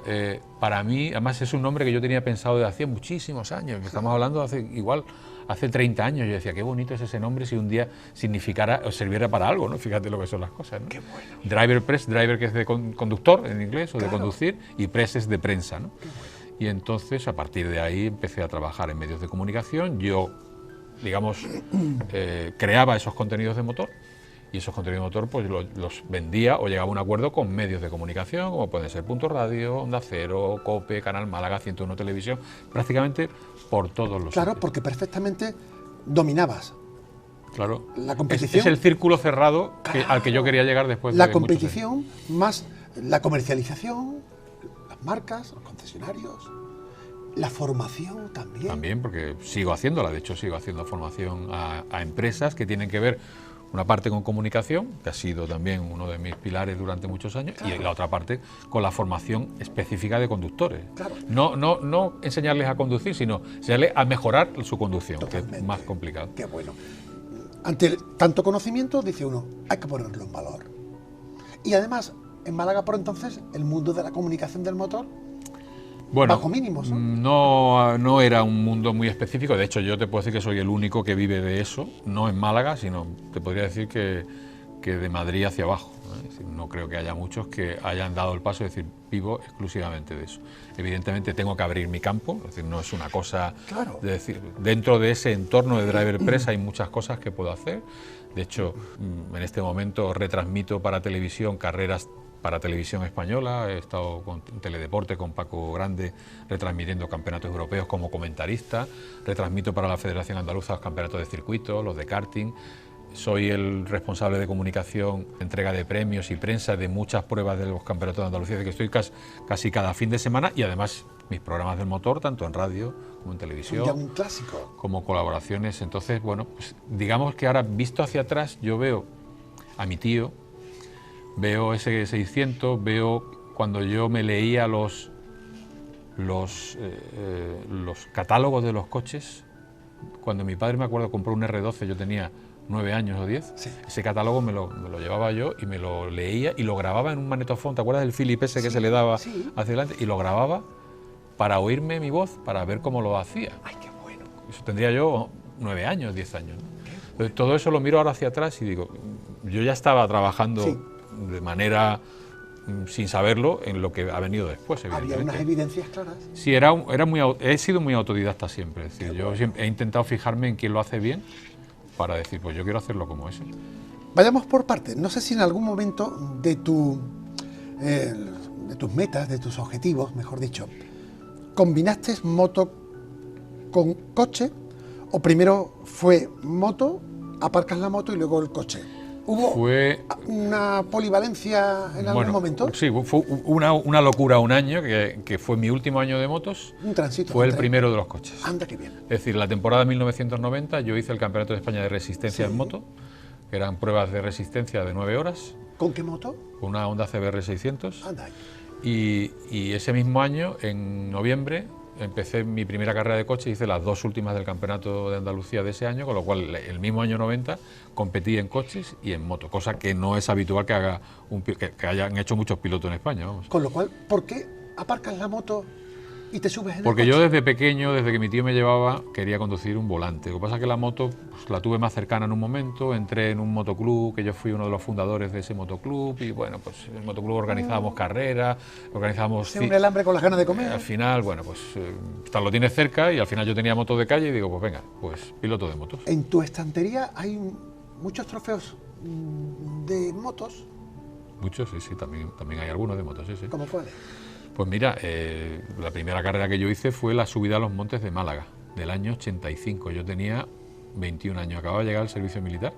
para mí, además es un nombre que yo tenía pensado desde hace muchísimos años, que estamos hablando hace 30 años, yo decía, qué bonito es ese nombre si un día significara o sirviera para algo, ¿no? Fíjate lo que son las cosas, ¿no? Qué bueno. Driver Press, driver que es de conductor en inglés, o de Claro. conducir, y press es de prensa, ¿no? Qué bueno. Y entonces, a partir de ahí, empecé a trabajar en medios de comunicación, yo, digamos, creaba esos contenidos de motor, y esos contenidos de motor pues los vendía o llegaba a un acuerdo con medios de comunicación, como pueden ser Punto Radio, Onda Cero, COPE, Canal Málaga, 101 Televisión, prácticamente por todos los Claro, sitios. porque perfectamente dominabas Claro. la competición. Es el círculo cerrado Claro. al que yo quería llegar después la de muchos años. competición más la comercialización, las marcas, los concesionarios, la formación también. También, porque sigo haciéndola, de hecho sigo haciendo formación a empresas que tienen que ver una parte con comunicación, que ha sido también uno de mis pilares durante muchos años, Claro. y la otra parte con la formación específica de conductores. Claro. No enseñarles a conducir, sino enseñarles a mejorar su conducción, que Totalmente. es más complicado. Qué bueno. Ante tanto conocimiento, dice uno, hay que ponerlo en valor. Y además, en Málaga por entonces, el mundo de la comunicación del motor, Bueno, bajo mínimos, ¿no? no era un mundo muy específico, de hecho yo te puedo decir que soy el único que vive de eso, no en Málaga, sino te podría decir que de Madrid hacia abajo, ¿no? Es decir, no creo que haya muchos que hayan dado el paso de decir, vivo exclusivamente de eso. Evidentemente tengo que abrir mi campo, es decir, no es una cosa Claro. de decir, dentro de ese entorno de Driver Press hay muchas cosas que puedo hacer, de hecho en este momento retransmito para televisión carreras para televisión española, he estado con Teledeporte con Paco Grande retransmitiendo campeonatos europeos como comentarista, retransmito para la Federación Andaluza los campeonatos de circuito, los de karting, soy el responsable de comunicación, entrega de premios y prensa de muchas pruebas de los campeonatos de Andalucía, de que estoy casi cada fin de semana, y además mis programas del motor, tanto en radio como en televisión. Ya un clásico. Como colaboraciones. Entonces, bueno, pues digamos que ahora visto hacia atrás yo veo a mi tío, veo ese 600, veo cuando yo me leía los catálogos de los coches, cuando mi padre, me acuerdo, compró un R12, yo tenía 9 años o 10, Sí. ese catálogo me lo llevaba yo y me lo leía y lo grababa en un magnetofón, ¿te acuerdas del Philip ese que Sí, se le daba sí. hacia adelante? Y lo grababa para oírme mi voz, para ver cómo lo hacía. Ay, qué bueno. Eso tendría yo 9 años, 10 años. ¿no? Entonces, todo eso lo miro ahora hacia atrás y digo, yo ya estaba trabajando Sí. de manera sin saberlo en lo que ha venido después, Había unas evidentemente. evidencias claras. Sí, he sido muy autodidacta siempre. Es decir, yo siempre he intentado fijarme en quién lo hace bien para decir, pues yo quiero hacerlo como ese. Vayamos por partes. No sé si en algún momento de tus metas, de tus objetivos, mejor dicho, ¿combinaste moto con coche o primero fue moto, aparcas la moto y luego el coche? ¿Hubo una polivalencia en algún momento? Sí, fue una locura un año, que fue mi último año de motos. Un tránsito. Fue el primero de los coches. Anda, qué bien. Es decir, la temporada de 1990 yo hice el Campeonato de España de Resistencia en moto, que eran pruebas de resistencia de 9 horas. ¿Con qué moto? Con una Honda CBR 600. Anda. Y ese mismo año, en noviembre, empecé mi primera carrera de coche, hice las 2 últimas del Campeonato de Andalucía de ese año, con lo cual el mismo año 90 competí en coches y en moto, cosa que no es habitual que hayan hecho muchos pilotos en España, vamos. Con lo cual, ¿por qué aparcas la moto y te subes en el Porque coche? yo desde pequeño, desde que mi tío me llevaba, quería conducir un volante. Lo que pasa es que la moto pues, la tuve más cercana en un momento, entré en un motoclub, que yo fui uno de los fundadores de ese motoclub, y bueno, pues en el motoclub organizábamos carreras, organizábamos... Se une el hambre con las ganas de comer. Al final, bueno, pues lo tienes cerca y al final yo tenía moto de calle y digo, pues venga, pues piloto de motos. En tu estantería hay muchos trofeos de motos. Muchos, sí, también hay algunos de motos, sí. ¿Cómo cuáles? Pues mira, la primera carrera que yo hice fue la subida a los montes de Málaga, del año 85. Yo tenía 21 años, acababa de llegar al servicio militar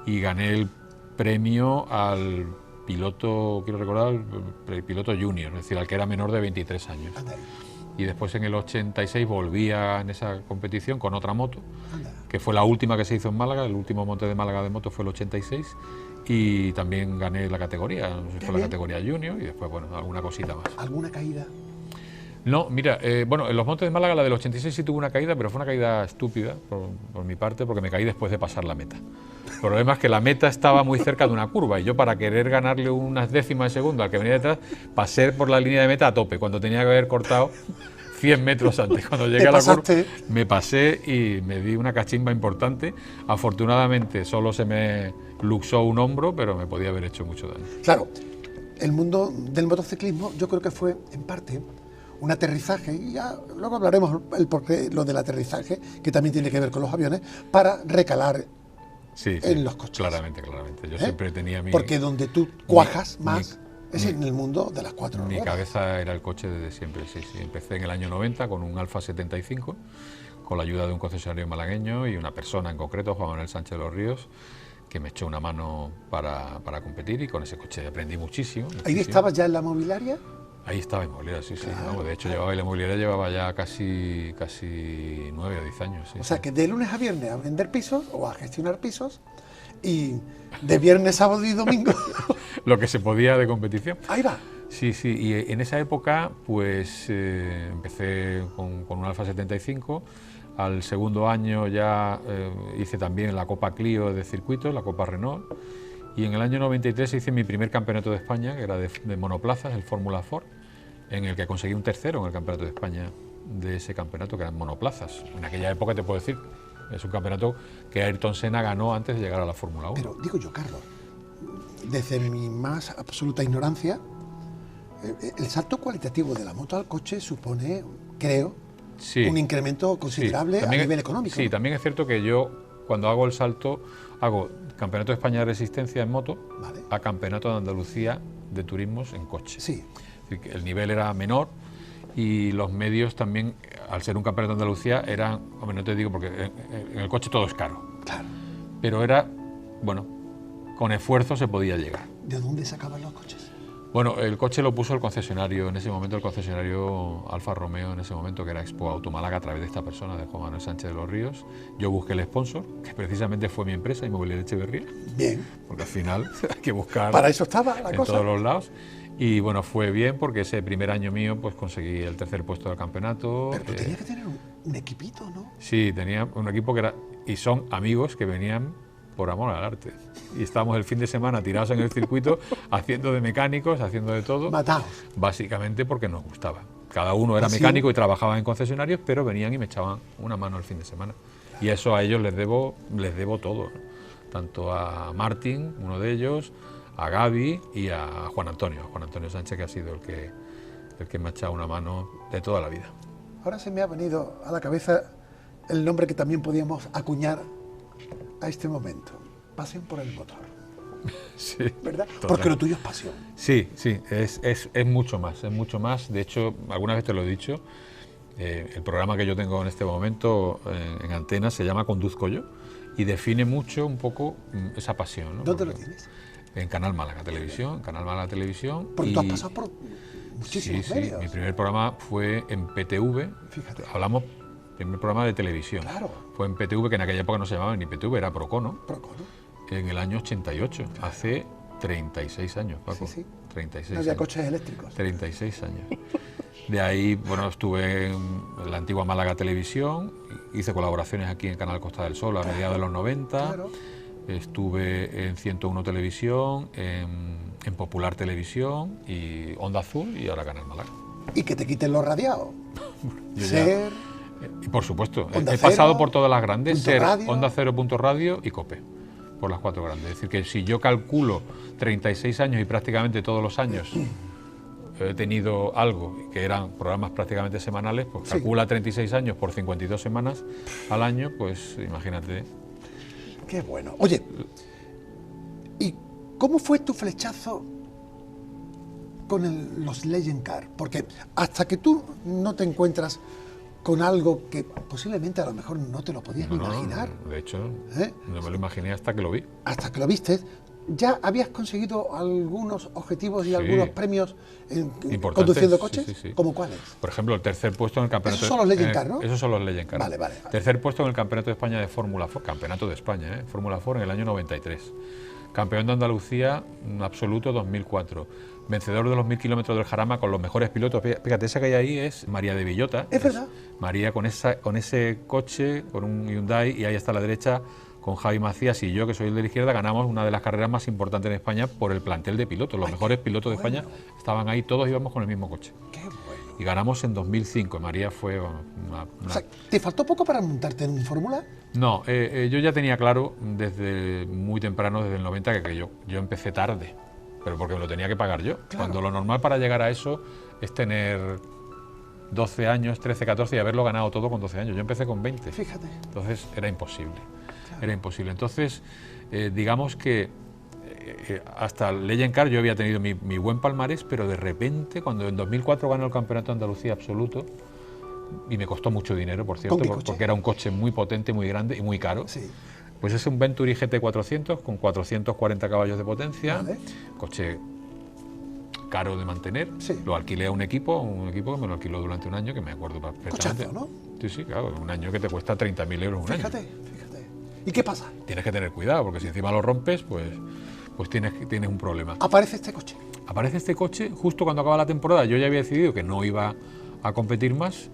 y gané el premio al piloto, quiero recordar, el piloto junior, es decir, al que era menor de 23 años. Anda. Y después en el 86 volví en esa competición con otra moto, Anda. que fue la última que se hizo en Málaga, el último monte de Málaga de moto fue el 86. Y también gané la categoría, no sé si fue la categoría junior y después, bueno, alguna cosita más. ¿Alguna caída? No, mira, bueno, en los montes de Málaga la del 86 sí tuve una caída, pero fue una caída estúpida por mi parte, porque me caí después de pasar la meta. El problema es que la meta estaba muy cerca de una curva y yo, para querer ganarle unas décimas de segundo al que venía detrás, pasé por la línea de meta a tope, cuando tenía que haber cortado 100 metros antes. Cuando llegué a la curva me pasé y me di una cachimba importante. Afortunadamente solo se me luxó un hombro, pero me podía haber hecho mucho daño. Claro, el mundo del motociclismo yo creo que fue en parte un aterrizaje, y ya luego hablaremos el porqué, lo del aterrizaje, que también tiene que ver con los aviones, para recalar en los coches. Claramente. Yo siempre tenía porque donde tú cuajas más es en el mundo de las 4 ruedas. Mi cabeza era el coche desde siempre, sí. Empecé en el año 90 con un Alfa 75, con la ayuda de un concesionario malagueño y una persona en concreto, Juan Manuel Sánchez de los Ríos, que me echó una mano para competir, y con ese coche aprendí muchísimo. ¿Ahí estabas ya en la mobiliaria? Ahí estaba en mobiliaria, sí. Claro, No, de hecho, la mobiliaria llevaba ya casi 9 o 10 años. Sí, o sea, que de lunes a viernes a vender pisos o a gestionar pisos, y de viernes, sábado y domingo... Lo que se podía de competición. Ahí va. Sí, y en esa época pues empecé con un Alfa 75, al segundo año ya hice también la Copa Clio de circuitos, la Copa Renault, y en el año 93 hice mi primer campeonato de España, que era de monoplazas, el Fórmula Ford, en el que conseguí un tercero en el campeonato de España de ese campeonato, que eran monoplazas. En aquella época, te puedo decir, es un campeonato que Ayrton Senna ganó antes de llegar a la Fórmula 1. Pero digo yo, Carlos, desde mi más absoluta ignorancia, el salto cualitativo de la moto al coche supone, creo, un incremento considerable a nivel económico. Sí, ¿no? También es cierto que yo, cuando hago el salto, hago Campeonato de España de Resistencia en moto, a Campeonato de Andalucía de Turismos en coche. Sí. Es decir, que el nivel era menor y los medios también, al ser un Campeonato de Andalucía, eran, hombre, no te digo porque en el coche todo es caro. Claro. Pero era, bueno, con esfuerzo se podía llegar. ¿De dónde sacaban los coches? Bueno, el coche lo puso el concesionario, en ese momento el concesionario Alfa Romeo, en ese momento, que era Expo Auto Málaga, a través de esta persona, de Juan Manuel Sánchez de los Ríos. Yo busqué el sponsor, que precisamente fue mi empresa, Inmobiliaria Echeverría. Bien. Porque al final hay que buscar... Para eso estaba la cosa. En todos los lados. Y bueno, fue bien porque ese primer año mío pues conseguí el tercer puesto del campeonato. Pero tú tenías que tener un equipito, ¿no? Sí, tenía un equipo que era... Y son amigos que venían por amor al arte. Y estábamos el fin de semana tirados en el circuito, haciendo de mecánicos, haciendo de todo. Matados. Básicamente porque nos gustaba. Cada uno era mecánico y trabajaba en concesionarios, pero venían y me echaban una mano el fin de semana. Y eso a ellos les debo todo, ¿no? Tanto a Martín, uno de ellos, a Gaby y a Juan Antonio Sánchez, que ha sido el que me ha echado una mano de toda la vida. Ahora se me ha venido a la cabeza el nombre que también podíamos acuñar a este momento: pasión por el motor. Sí, ¿verdad? total. Porque lo tuyo es pasión. Sí, es mucho más, es mucho más. De hecho, alguna vez te lo he dicho, El programa que yo tengo en este momento en Antena se llama Conduzco yo y define mucho un poco esa pasión, ¿no? ¿Dónde lo tienes? En Canal Málaga Televisión, Canal Málaga Televisión. Porque tú has pasado por muchísimos sí, medios. mi primer programa fue en PTV. Fíjate. Hablamos, primer programa de televisión. Claro. Fue en PTV, que en aquella época no se llamaba ni PTV, era Procono. Procono. En el año 88, hace 36 años, Paco. Sí, sí. 36 No había años. coches eléctricos. 36 años. De ahí, bueno, estuve en la antigua Málaga Televisión, hice colaboraciones aquí en Canal Costa del Sol a mediados de los 90, Claro. estuve en 101 Televisión, en Popular Televisión y Onda Azul y ahora Canal Málaga. Y que te quiten los radiados. Yo ya- Ser... Y por supuesto, Onda he pasado Cero, por todas las grandes, Punto Ser, Radio. Onda Cero, Punto Radio y COPE, por las 4 grandes. Es decir, que si yo calculo 36 años y prácticamente todos los años he tenido algo, que eran programas prácticamente semanales, pues Sí. calcula 36 años por 52 semanas al año, pues imagínate. Qué bueno. Oye, ¿y cómo fue tu flechazo con los Legend Car? Porque hasta que tú no te encuentras con algo que posiblemente a lo mejor no te lo podías ni imaginar, De hecho, ¿eh? no me lo imaginé hasta que lo vi. Hasta que lo viste, ya habías conseguido algunos objetivos y Sí. algunos premios Importantes, conduciendo sí, coches. sí, sí. ¿Cómo cuáles? Por ejemplo, el tercer puesto en el campeonato. Esos son los Legend Car, ¿no? Esos son los Legend Car. Vale, vale. Tercer puesto en el campeonato de España de Fórmula 4, campeonato de España, Fórmula 4 en el año 93. Campeón de Andalucía absoluto 2004. Vencedor de los 1000 kilómetros del Jarama con los mejores pilotos. Fíjate, esa que hay ahí es María de Villota. Es verdad. María con ese coche, con un Hyundai, y ahí está a la derecha con Javi Macías y yo, que soy el de la izquierda, ganamos una de las carreras más importantes en España por el plantel de pilotos. Los mejores pilotos de España estaban ahí, todos íbamos con el mismo coche. Qué bueno. Y ganamos en 2005. María fue una... O sea, ¿te faltó poco para montarte en un Fórmula? No, yo ya tenía claro desde muy temprano, desde el 90, que yo empecé tarde, pero porque me lo tenía que pagar yo. Claro. Cuando lo normal para llegar a eso es tener 12 años, 13, 14 y haberlo ganado todo con 12 años. Yo empecé con 20. Fíjate. Entonces era imposible. Claro. Era imposible. Entonces, digamos que hasta Legend Car yo había tenido mi buen palmarés, pero de repente, cuando en 2004 ganó el campeonato de Andalucía absoluto, y me costó mucho dinero, por cierto, ¿Con qué coche? porque era un coche muy potente, muy grande y muy caro. Sí. Pues es un Venturi GT400 con 440 caballos de potencia, Vale. coche caro de mantener. Sí. Lo alquilé a un equipo que me lo alquiló durante un año, que me acuerdo perfectamente. Cochazo, ¿no? Sí, sí, claro, un año que te cuesta 30.000 euros un Fíjate, año. fíjate. ¿Y qué pasa? Tienes que tener cuidado, porque si encima lo rompes, pues tienes un problema. Aparece este coche. Aparece este coche justo cuando acaba la temporada. Yo ya había decidido que no iba a competir más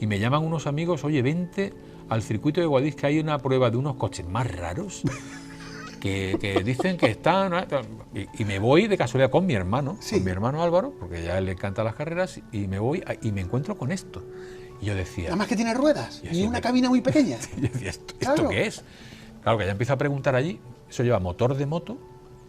y me llaman unos amigos, oye, vente al circuito de Guadix, que hay una prueba de unos coches más raros que dicen que están... Y me voy de casualidad con mi hermano, Sí. con mi hermano Álvaro, porque ya a él le encantan las carreras, y me voy y me encuentro con esto. Y yo decía... Nada más que tiene ruedas Y y así una me- cabina muy pequeña. Y yo decía, ¿esto Claro. qué es? Claro, que ya empiezo a preguntar allí, eso lleva motor de moto,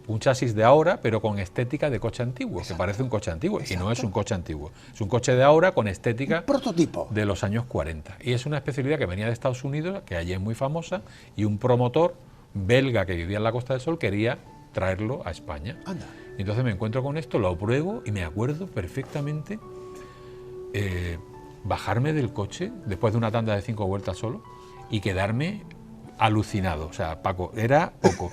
un chasis de ahora, pero con estética de coche antiguo, que Exacto. parece un coche antiguo, y no es Exacto. un coche antiguo. Es un coche de ahora con estética Prototipo. de los años 40. Y es una especialidad que venía de Estados Unidos, que allí es muy famosa, y un promotor belga que vivía en la Costa del Sol quería traerlo a España. Anda. Y entonces me encuentro con esto, lo pruebo y me acuerdo perfectamente bajarme del coche después de una tanda de 5 vueltas solo y quedarme alucinado. O sea, Paco, era poco.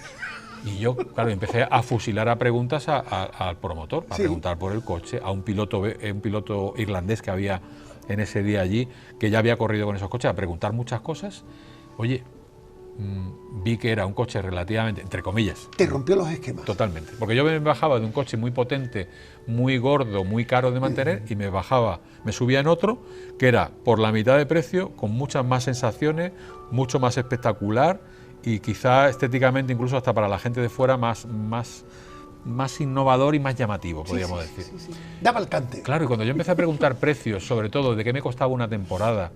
Y yo, claro, empecé a fusilar a preguntas al promotor, a Sí. preguntar por el coche, a un piloto irlandés que había en ese día allí, que ya había corrido con esos coches, a preguntar muchas cosas. Oye, vi que era un coche relativamente, entre comillas, Te rompió los esquemas. totalmente. Porque yo me bajaba de un coche muy potente, muy gordo, muy caro de mantener, y me subía en otro que era por la mitad de precio, con muchas más sensaciones, mucho más espectacular y quizá estéticamente, incluso hasta para la gente de fuera, más innovador y más llamativo, Sí, podríamos sí, decir. sí, sí. Daba el cante. Claro, y cuando yo empecé a preguntar precios, sobre todo de qué me costaba una temporada,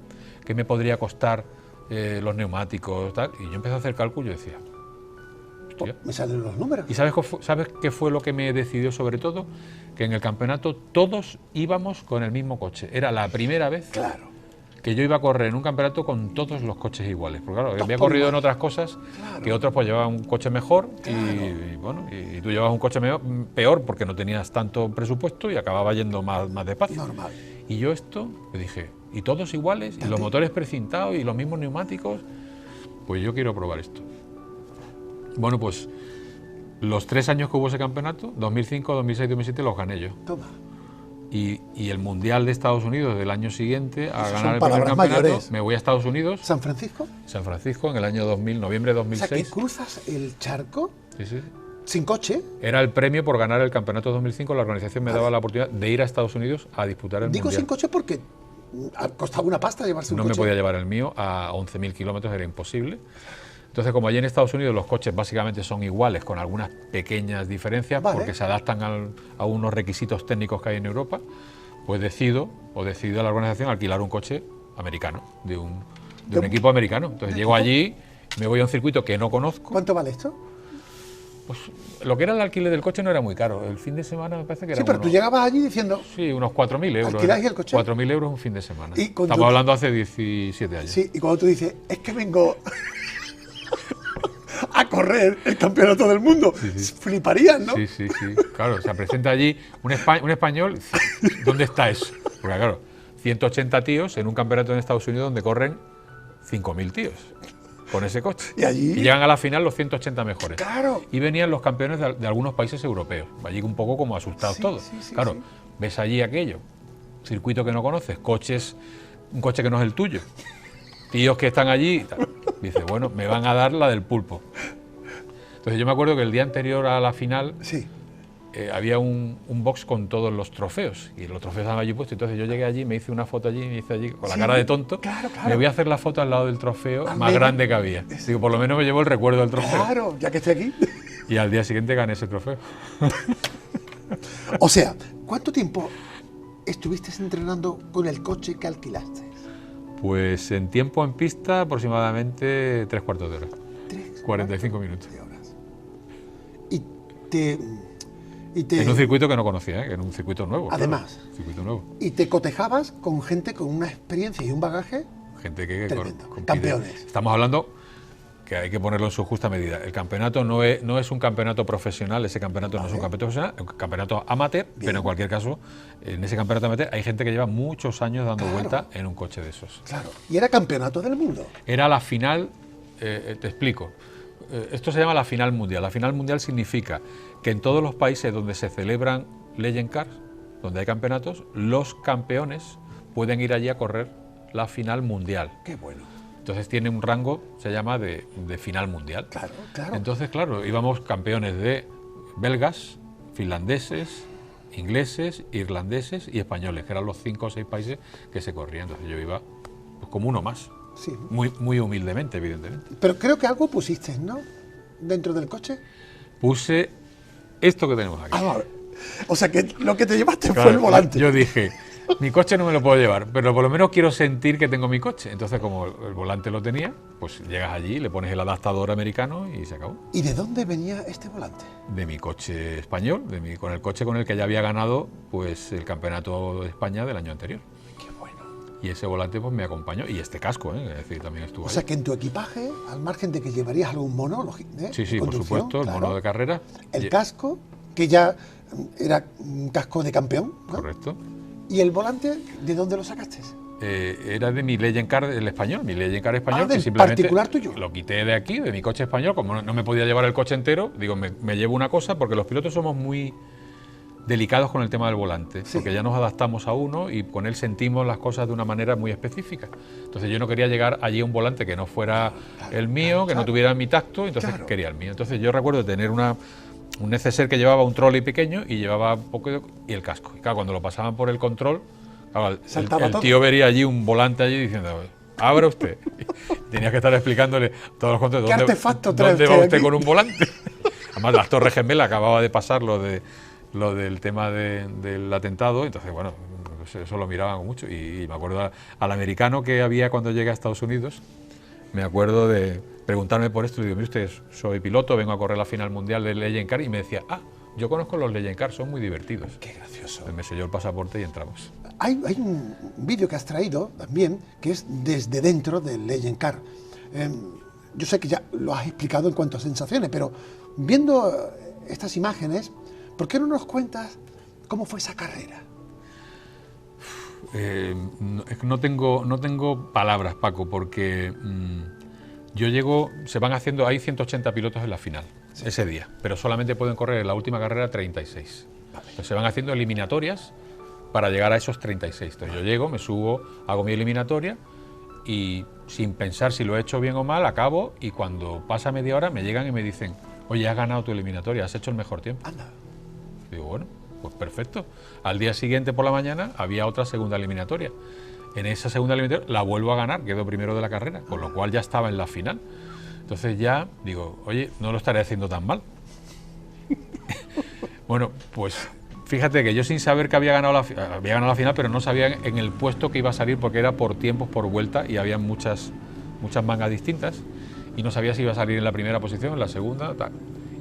qué me podría costar los neumáticos, tal, y yo empecé a hacer cálculo y yo decía, hostia. Me salen los números. ¿Y sabes qué fue lo que me decidió sobre todo? Que en el campeonato todos íbamos con el mismo coche. Era la primera vez Claro. que yo iba a correr en un campeonato con todos los coches iguales. Porque claro, Todos había por corrido en igual. otras cosas Claro. que otros pues llevaban un coche mejor Claro. y bueno, y tú llevabas un coche peor porque no tenías tanto presupuesto y acababa yendo más despacio. Normal. Y yo esto, le dije, y todos iguales, y los motores precintados y los mismos neumáticos. Pues yo quiero probar esto. Bueno, pues los 3 años que hubo ese campeonato, 2005, 2006, 2007, los gané yo. Toma. Y el Mundial de Estados Unidos del año siguiente, a Esas ganar son el primer palabras campeonato, mayores. me voy a Estados Unidos, ¿San Francisco? San Francisco, en el año 2000, noviembre de O sea, que 2006. cruzas el charco Sí, sí. sin coche. Era el premio por ganar el campeonato 2005, la organización me daba la oportunidad de ir a Estados Unidos a disputar el Digo Mundial. sin coche porque costaba una pasta llevarse un No coche. me podía llevar el mío a 11.000 kilómetros, era imposible. Entonces, como allí en Estados Unidos los coches básicamente son iguales, con algunas pequeñas diferencias, Vale. porque se adaptan a unos requisitos técnicos que hay en Europa, pues decidió la organización alquilar un coche americano, de un equipo americano. Entonces llego allí, me voy a un circuito que no conozco. ¿Cuánto vale esto? Pues lo que era el alquiler del coche no era muy caro. El fin de semana me parece que era Sí, pero tú llegabas allí diciendo... Sí, unos 4.000 euros. ¿Alquiláis el coche? 4.000 euros un fin de semana. Y cuando- Estamos hablando hace 17 años. Sí, y cuando tú dices, es que vengo a correr el campeonato del mundo, fliparían, ¿no? Sí, sí, sí. Claro, se presenta allí un español. ¿Dónde está eso? Porque claro, 180 tíos en un campeonato en Estados Unidos donde corren 5.000 tíos con ese coche. Y allí- llegan a la final los 180 mejores. Claro. Y venían los campeones de algunos países europeos. Allí un poco como asustados Sí, todos. sí, sí, claro, sí. ves allí aquello, circuito que no conoces, un coche que no es el tuyo, tíos que están allí y tal. Dice, bueno, me van a dar la del pulpo. Entonces yo me acuerdo que el día anterior a la final Sí. había un box con todos los trofeos y los trofeos estaban allí puestos. Entonces yo llegué allí, me hice una foto allí, me hice allí con la Sí, cara de tonto. claro, claro. Me voy a hacer la foto al lado del trofeo Al más menos. grande que había. Digo, por lo menos me llevo el recuerdo del trofeo. Claro, ya que estoy aquí. Y al día siguiente gané ese trofeo. O sea, ¿cuánto tiempo estuviste entrenando con el coche que alquilaste? Pues en tiempo en pista aproximadamente 3/4 de hora. 45 minutos. De horas. Y te En un circuito que no conocía, en un circuito nuevo. claro, Además. circuito nuevo. y te cotejabas con gente con una experiencia y un bagaje. Gente que Tremendo. compite. Campeones. Estamos hablando que hay que ponerlo en su justa medida. El campeonato no es un campeonato profesional, ese campeonato no es un campeonato profesional, es un campeonato amateur, pero en cualquier caso, en ese campeonato amateur hay gente que lleva muchos años dando Claro. vuelta en un coche de esos. Claro. Y era campeonato del mundo. Era la final, te explico. Esto se llama la final mundial. La final mundial significa que en todos los países donde se celebran Legend Cars, donde hay campeonatos, los campeones pueden ir allí a correr la final mundial. Qué bueno. Entonces tiene un rango, se llama de final mundial. Claro, claro. Entonces, claro, íbamos campeones de belgas, finlandeses, ingleses, irlandeses y españoles, que eran los 5 o 6 países que se corrían. Entonces yo iba pues, como uno más. Sí. Muy humildemente, evidentemente. Pero creo que algo pusiste, ¿no? Dentro del coche. Puse esto que tenemos aquí. Ah, o sea que lo que te llevaste Claro, fue el volante. Yo dije, mi coche no me lo puedo llevar, pero por lo menos quiero sentir que tengo mi coche. Entonces, como el volante lo tenía, pues llegas allí, le pones el adaptador americano y se acabó. ¿Y de dónde venía este volante? De mi coche español, con el coche con el que ya había ganado pues el campeonato de España del año anterior. Qué bueno. Y ese volante pues me acompañó, y este casco, es decir, también estuvo O ahí. sea que en tu equipaje, al margen de que llevarías algún mono, Sí, de por conducción, supuesto, el claro, mono de carrera. el casco, que ya era un casco de campeón, ¿no? Correcto. ¿Y el volante, de dónde lo sacaste? Era de mi Legend Car, el español, mi Legend Car español, del que simplemente particular tuyo. lo quité de aquí, de mi coche español, como no me podía llevar el coche entero, digo, me llevo una cosa, porque los pilotos somos muy delicados con el tema del volante, Sí. porque ya nos adaptamos a uno y con él sentimos las cosas de una manera muy específica. Entonces yo no quería llegar allí a un volante que no fuera el mío, que no tuviera mi tacto, entonces Claro. quería el mío. Entonces yo recuerdo tener un neceser que llevaba un trolley pequeño y llevaba un poco y el casco. Y claro, cuando lo pasaban por el control, claro, Saltaba el todo. tío vería allí un volante allí diciendo, abra usted. Tenías que estar explicándole todos los controles. ¿Qué artefacto trae ¿Dónde va usted usted aquí? con un volante? Además, las Torres Gemelas acababa de pasar lo del tema del atentado, entonces, bueno, eso lo miraban con mucho. Y me acuerdo al americano que había cuando llegué a Estados Unidos, me acuerdo de preguntarme por esto, y digo, mire usted, soy piloto, vengo a correr la final mundial del Legend Car, y me decía, yo conozco los Legend Car, son muy divertidos. Qué gracioso. Entonces me selló el pasaporte y entramos. Hay un vídeo que has traído también, que es desde dentro del Legend Car. Yo sé que ya lo has explicado en cuanto a sensaciones, pero viendo estas imágenes, ¿por qué no nos cuentas cómo fue esa carrera? Es que no tengo palabras, Paco, porque yo llego, hay 180 pilotos en la final, ese día, pero solamente pueden correr en la última carrera 36. Entonces se van haciendo eliminatorias para llegar a esos 36. Entonces yo llego, me subo, hago mi eliminatoria y sin pensar si lo he hecho bien o mal, acabo, y cuando pasa media hora me llegan y me dicen: oye, has ganado tu eliminatoria, has hecho el mejor tiempo. Anda. Digo, bueno, pues perfecto. Al día siguiente por la mañana había otra segunda eliminatoria. En esa segunda eliminatoria la vuelvo a ganar, quedo primero de la carrera, con lo cual ya estaba en la final. Entonces ya digo, oye, no lo estaré haciendo tan mal. Bueno, pues fíjate que yo, sin saber que había ganado la final, pero no sabía en el puesto que iba a salir, porque era por tiempos, por vuelta, y había muchas mangas distintas, y no sabía si iba a salir en la primera posición, en la segunda, tal.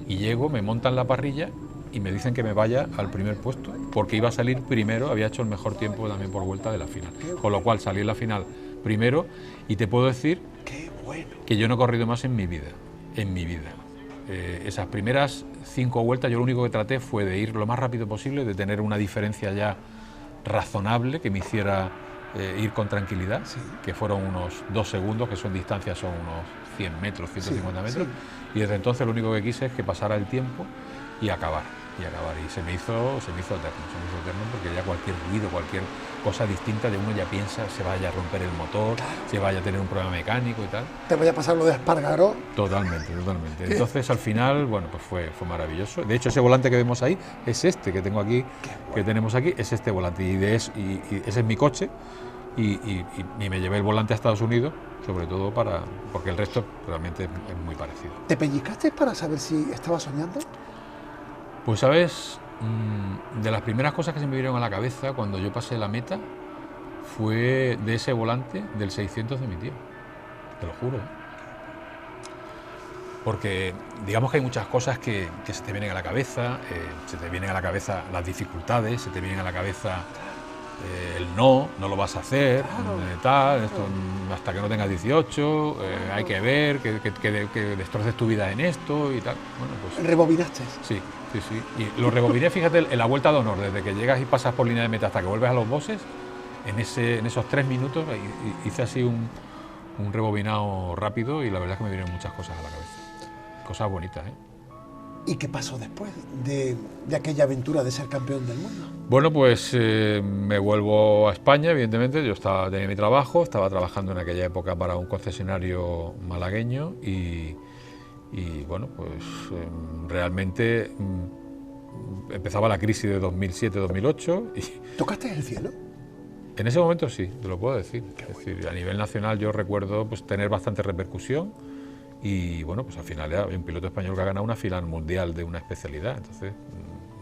Y llego, me montan la parrilla y me dicen que me vaya al primer puesto, porque iba a salir primero, había hecho el mejor tiempo también por vuelta de la final. Con lo cual salí en la final primero, y te puedo decir que yo no he corrido más en mi vida. Esas primeras 5 vueltas yo lo único que traté fue de ir lo más rápido posible, de tener una diferencia ya razonable que me hiciera ir con tranquilidad, que fueron unos 2 segundos, que son distancias, son unos 100 metros, 150 metros, y desde entonces lo único que quise es que pasara el tiempo y acabar, y se me hizo eterno, porque ya cualquier ruido, cualquier cosa distinta, de uno ya piensa, se vaya a romper el motor, se vaya a tener un problema mecánico y tal. ¿Te vaya a pasar lo de Espargaró? Totalmente. Entonces al final, bueno, pues fue maravilloso. De hecho, ese volante que vemos ahí es este que tengo aquí, que tenemos aquí, es este volante, y ese es mi coche, y me llevé el volante a Estados Unidos, sobre todo porque el resto realmente es muy parecido. ¿Te pellizcaste para saber si estabas soñando? Pues sabes, de las primeras cosas que se me vinieron a la cabeza cuando yo pasé la meta fue de ese volante del 600 de mi tío, te lo juro. Porque digamos que hay muchas cosas que se te vienen a la cabeza, se te vienen a la cabeza las dificultades, se te vienen a la cabeza el no lo vas a hacer, esto, hasta que no tengas 18, hay que ver, que destroces tu vida en esto y tal. Bueno, pues, ¿Rebobinaste? Sí. Y lo rebobiné, fíjate, en la vuelta de honor, desde que llegas y pasas por línea de meta hasta que vuelves a los bosses, en esos 3 minutos hice así un rebobinado rápido, y la verdad es que me vinieron muchas cosas a la cabeza. Cosas bonitas, ¿eh? ¿Y qué pasó después de aquella aventura de ser campeón del mundo? Bueno, pues me vuelvo a España, evidentemente. Yo tenía mi trabajo, estaba trabajando en aquella época para un concesionario malagueño, y bueno, pues realmente empezaba la crisis de 2007-2008. ¿Tocaste el cielo? En ese momento sí, te lo puedo decir. Es decir, a nivel nacional yo recuerdo pues tener bastante repercusión, y bueno, pues al final hay un piloto español que ha ganado una final mundial de una especialidad. Entonces,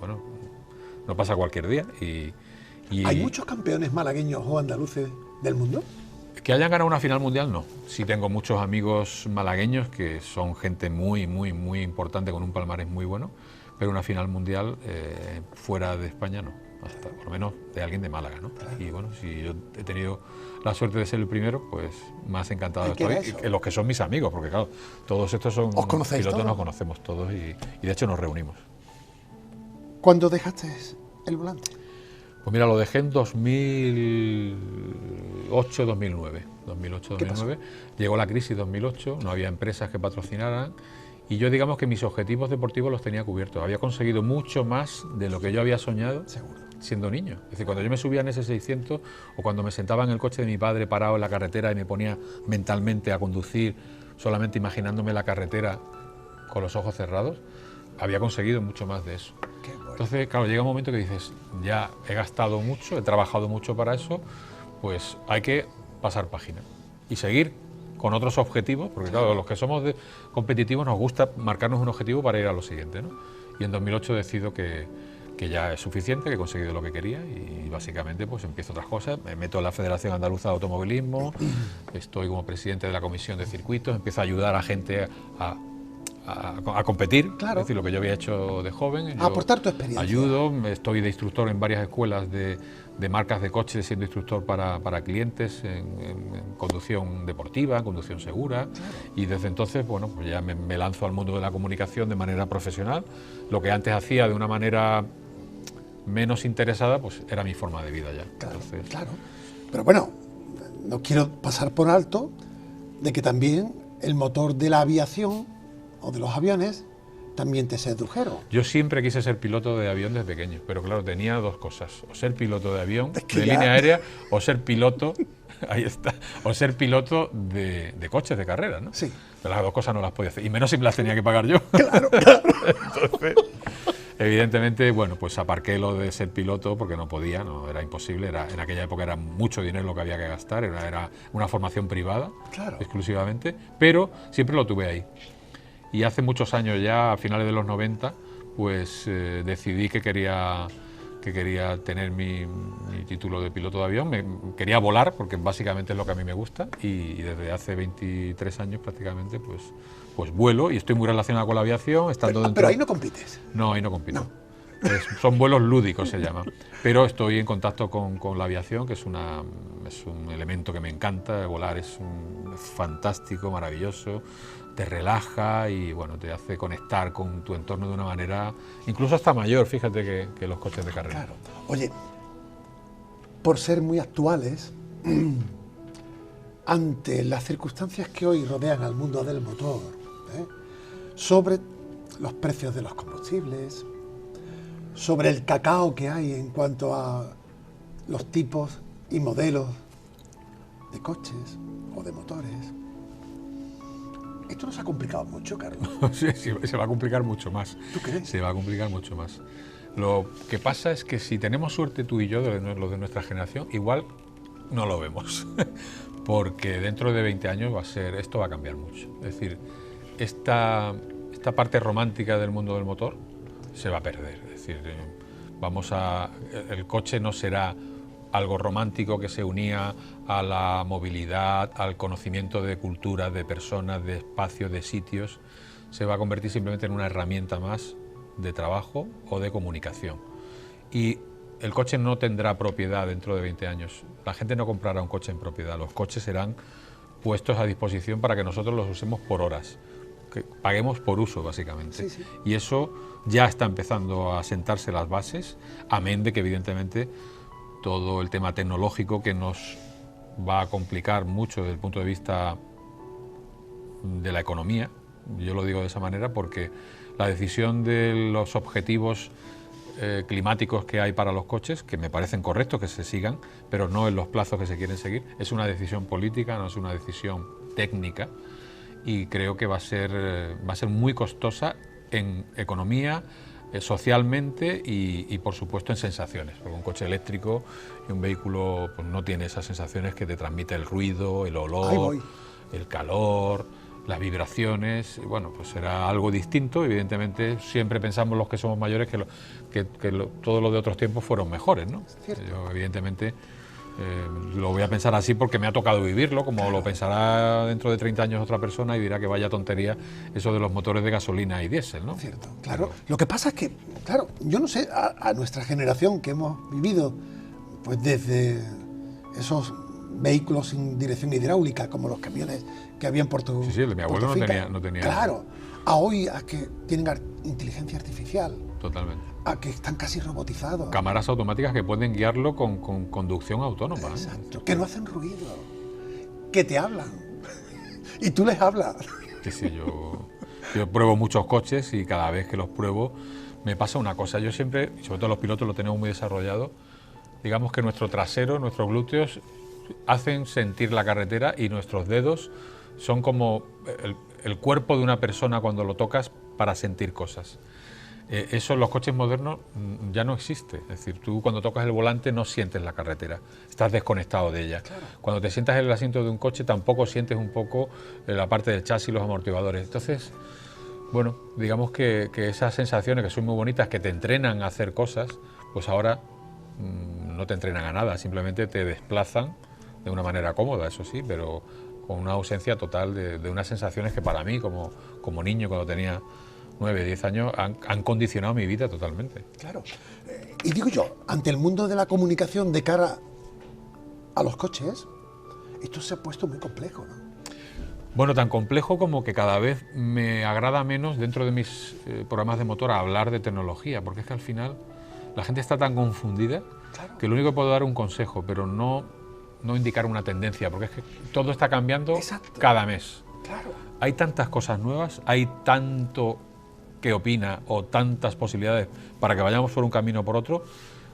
bueno, no pasa cualquier día. ¿Hay muchos campeones malagueños o andaluces del mundo? Que hayan ganado una final mundial, no. Sí tengo muchos amigos malagueños que son gente muy importante, con un palmarés muy bueno, pero una final mundial fuera de España no. Hasta por lo menos de alguien de Málaga, ¿no? Y bueno, si yo he tenido la suerte de ser el primero, pues más encantado estoy. Y los que son mis amigos, porque claro, todos estos son pilotos, nos conocemos todos, y de hecho nos reunimos. ¿Cuándo dejaste el volante? Pues mira, lo dejé en 2008-2009. 2008-2009. Llegó la crisis 2008, no había empresas que patrocinaran, y yo, digamos que mis objetivos deportivos los tenía cubiertos. Había conseguido mucho más de lo que yo había soñado. Seguro. Siendo niño. Es decir, cuando yo me subía en ese 600, o cuando me sentaba en el coche de mi padre parado en la carretera y me ponía mentalmente a conducir, solamente imaginándome la carretera con los ojos cerrados, había conseguido mucho más de eso. Qué bueno. Entonces, claro, llega un momento que dices, ya he gastado mucho, he trabajado mucho para eso, pues hay que pasar página y seguir con otros objetivos, porque claro, los que somos competitivos nos gusta marcarnos un objetivo para ir a lo siguiente, ¿no? Y en 2008 decido que ya es suficiente, que he conseguido lo que quería, y básicamente pues empiezo otras cosas. Me meto en la Federación Andaluza de Automovilismo, estoy como presidente de la Comisión de Circuitos, empiezo a ayudar a gente a competir, claro. Es decir, lo que yo había hecho de joven. A aportar tu experiencia. Ayudo, estoy de instructor en varias escuelas de marcas de coches, siendo instructor para clientes en conducción deportiva, en conducción segura, claro. Y desde entonces, bueno, pues ya me lanzo al mundo de la comunicación de manera profesional, lo que antes hacía de una manera menos interesada, pues era mi forma de vida ya. Claro, Entonces, claro. Pero bueno, no quiero pasar por alto de que también el motor de la aviación o de los aviones también te sedujeron. yo siempre quise ser piloto de avión desde pequeño, pero claro, tenía dos cosas: o ser piloto de avión, Es que de ya- línea aérea, o ser piloto, ahí está, o ser piloto de coches de carrera, ¿no? Sí. Pero las dos cosas no las podía hacer, y menos si me las tenía que pagar yo. Claro, claro. Entonces, evidentemente, bueno, pues aparqué lo de ser piloto porque no podía, no, era imposible. En aquella época era mucho dinero lo que había que gastar, era una formación privada, Claro. exclusivamente, pero siempre lo tuve ahí. Y hace muchos años ya, a finales de los 90, pues decidí que quería tener mi título de piloto de avión. Quería volar, porque básicamente es lo que a mí me gusta, y desde hace 23 años prácticamente pues vuelo, y estoy muy relacionado con la aviación. Pero ahí no compites. No, ahí no compito. Son vuelos lúdicos, se llama. Pero estoy en contacto con la aviación, que es un elemento que me encanta. Volar es fantástico, maravilloso, te relaja y bueno, te hace conectar con tu entorno de una manera incluso hasta mayor, fíjate, que los coches de carrera. Claro. Oye, por ser muy actuales, ante las circunstancias que hoy rodean al mundo del motor, sobre los precios de los combustibles, sobre el cacao que hay en cuanto a los tipos y modelos de coches o de motores, esto nos ha complicado mucho, Carlos. Sí, se va a complicar mucho más. ¿Tú crees? Se va a complicar mucho más. Lo que pasa es que si tenemos suerte tú y yo, los de nuestra generación, igual no lo vemos. Porque dentro de 20 años esto va a cambiar mucho. Es decir, esta parte romántica del mundo del motor se va a perder. Es decir, el coche no será algo romántico que se unía a la movilidad, al conocimiento de culturas, de personas, de espacios, de sitios. Se va a convertir simplemente en una herramienta más de trabajo o de comunicación. Y el coche no tendrá propiedad dentro de 20 años. La gente no comprará un coche en propiedad. Los coches serán puestos a disposición para que nosotros los usemos por horas, que paguemos por uso, básicamente. Sí, sí. Y eso ya está empezando a sentarse las bases, amén de que evidentemente todo el tema tecnológico, que nos va a complicar mucho desde el punto de vista de la economía. Yo lo digo de esa manera porque la decisión de los objetivos climáticos que hay para los coches, que me parecen correctos que se sigan, pero no en los plazos que se quieren seguir, es una decisión política, no es una decisión técnica, y creo que va a ser muy costosa en economía, socialmente y por supuesto en sensaciones, porque un coche eléctrico y un vehículo pues no tiene esas sensaciones que te transmite el ruido, el olor, el calor, las vibraciones. Bueno, pues será algo distinto. Evidentemente siempre pensamos los que somos mayores que todo lo de otros tiempos fueron mejores, ¿no? Yo evidentemente lo voy a pensar así porque me ha tocado vivirlo, como claro. Lo pensará dentro de 30 años otra persona y dirá que vaya tontería eso de los motores de gasolina y diésel, ¿no? Cierto, claro. Lo que pasa es que, claro, yo no sé, a nuestra generación que hemos vivido pues desde esos vehículos sin dirección hidráulica, como los camiones que había en Puerto Sí, el de mi abuelo Finca, no tenía. Claro, a hoy a que tienen inteligencia artificial, Totalmente. a que están casi robotizados. Cámaras automáticas que pueden guiarlo con conducción autónoma. Exacto, que no hacen ruido, que te hablan y tú les hablas. Sí, yo pruebo muchos coches y cada vez que los pruebo me pasa una cosa. Yo siempre, y sobre todo los pilotos lo tenemos muy desarrollado, digamos que nuestro trasero, nuestros glúteos hacen sentir la carretera y nuestros dedos son como el cuerpo de una persona cuando lo tocas para sentir cosas. Eso en los coches modernos ya no existe. Es decir, tú cuando tocas el volante no sientes la carretera, estás desconectado de ella. Claro. Cuando te sientas en el asiento de un coche tampoco sientes un poco la parte del chasis y los amortiguadores. Entonces, bueno, digamos que esas sensaciones que son muy bonitas, que te entrenan a hacer cosas, pues ahora no te entrenan a nada, simplemente te desplazan de una manera cómoda, eso sí, pero con una ausencia total de unas sensaciones que para mí, como niño, cuando tenía 9, 10 años, han condicionado mi vida totalmente. Claro. Y digo yo, ante el mundo de la comunicación de cara a los coches, esto se ha puesto muy complejo, ¿no? Bueno, tan complejo como que cada vez me agrada menos dentro de mis programas de motor hablar de tecnología, porque es que al final la gente está tan confundida Claro. que lo único que puedo dar es un consejo, pero no indicar una tendencia, porque es que todo está cambiando Exacto. cada mes. Claro. Hay tantas cosas nuevas, hay tanto que opina o tantas posibilidades para que vayamos por un camino o por otro,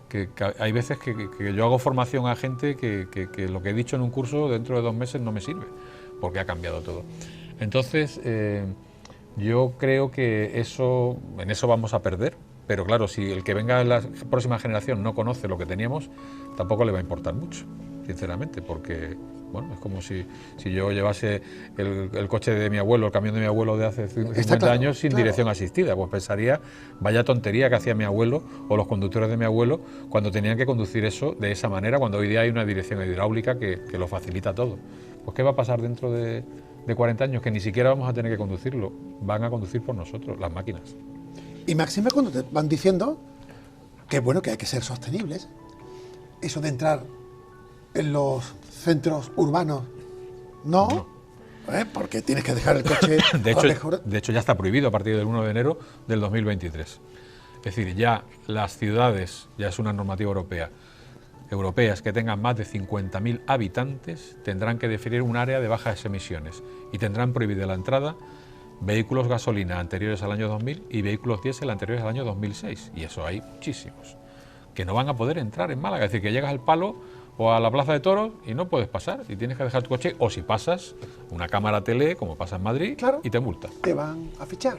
que hay veces que yo hago formación a gente que lo que he dicho en un curso dentro de 2 meses no me sirve, porque ha cambiado todo. Entonces, yo creo que en eso vamos a perder, pero claro, si el que venga en la próxima generación no conoce lo que teníamos, tampoco le va a importar mucho, sinceramente, porque bueno, es como si yo llevase el coche de mi abuelo, el camión de mi abuelo de hace 50 claro, años sin dirección asistida, pues pensaría, vaya tontería que hacía mi abuelo o los conductores de mi abuelo cuando tenían que conducir eso de esa manera, cuando hoy día hay una dirección hidráulica que lo facilita todo. Pues ¿qué va a pasar dentro de 40 años? Que ni siquiera vamos a tener que conducirlo, van a conducir por nosotros, las máquinas. Y máxime cuando te van diciendo que bueno, que hay que ser sostenibles. Eso de entrar en los centros urbanos, no. Porque tienes que dejar el coche De hecho, ya está prohibido a partir del 1 de enero del 2023. Es decir, ya las ciudades, ya es una normativa europeas que tengan más de 50.000 habitantes tendrán que definir un área de bajas emisiones y tendrán prohibida la entrada vehículos gasolina anteriores al año 2000 y vehículos diésel anteriores al año 2006. Y eso hay muchísimos que no van a poder entrar en Málaga. Es decir, que llegas al Palo o a la Plaza de Toros y no puedes pasar y tienes que dejar tu coche, o si pasas, una cámara tele, como pasa en Madrid, Claro. y te multa. Te van a fichar.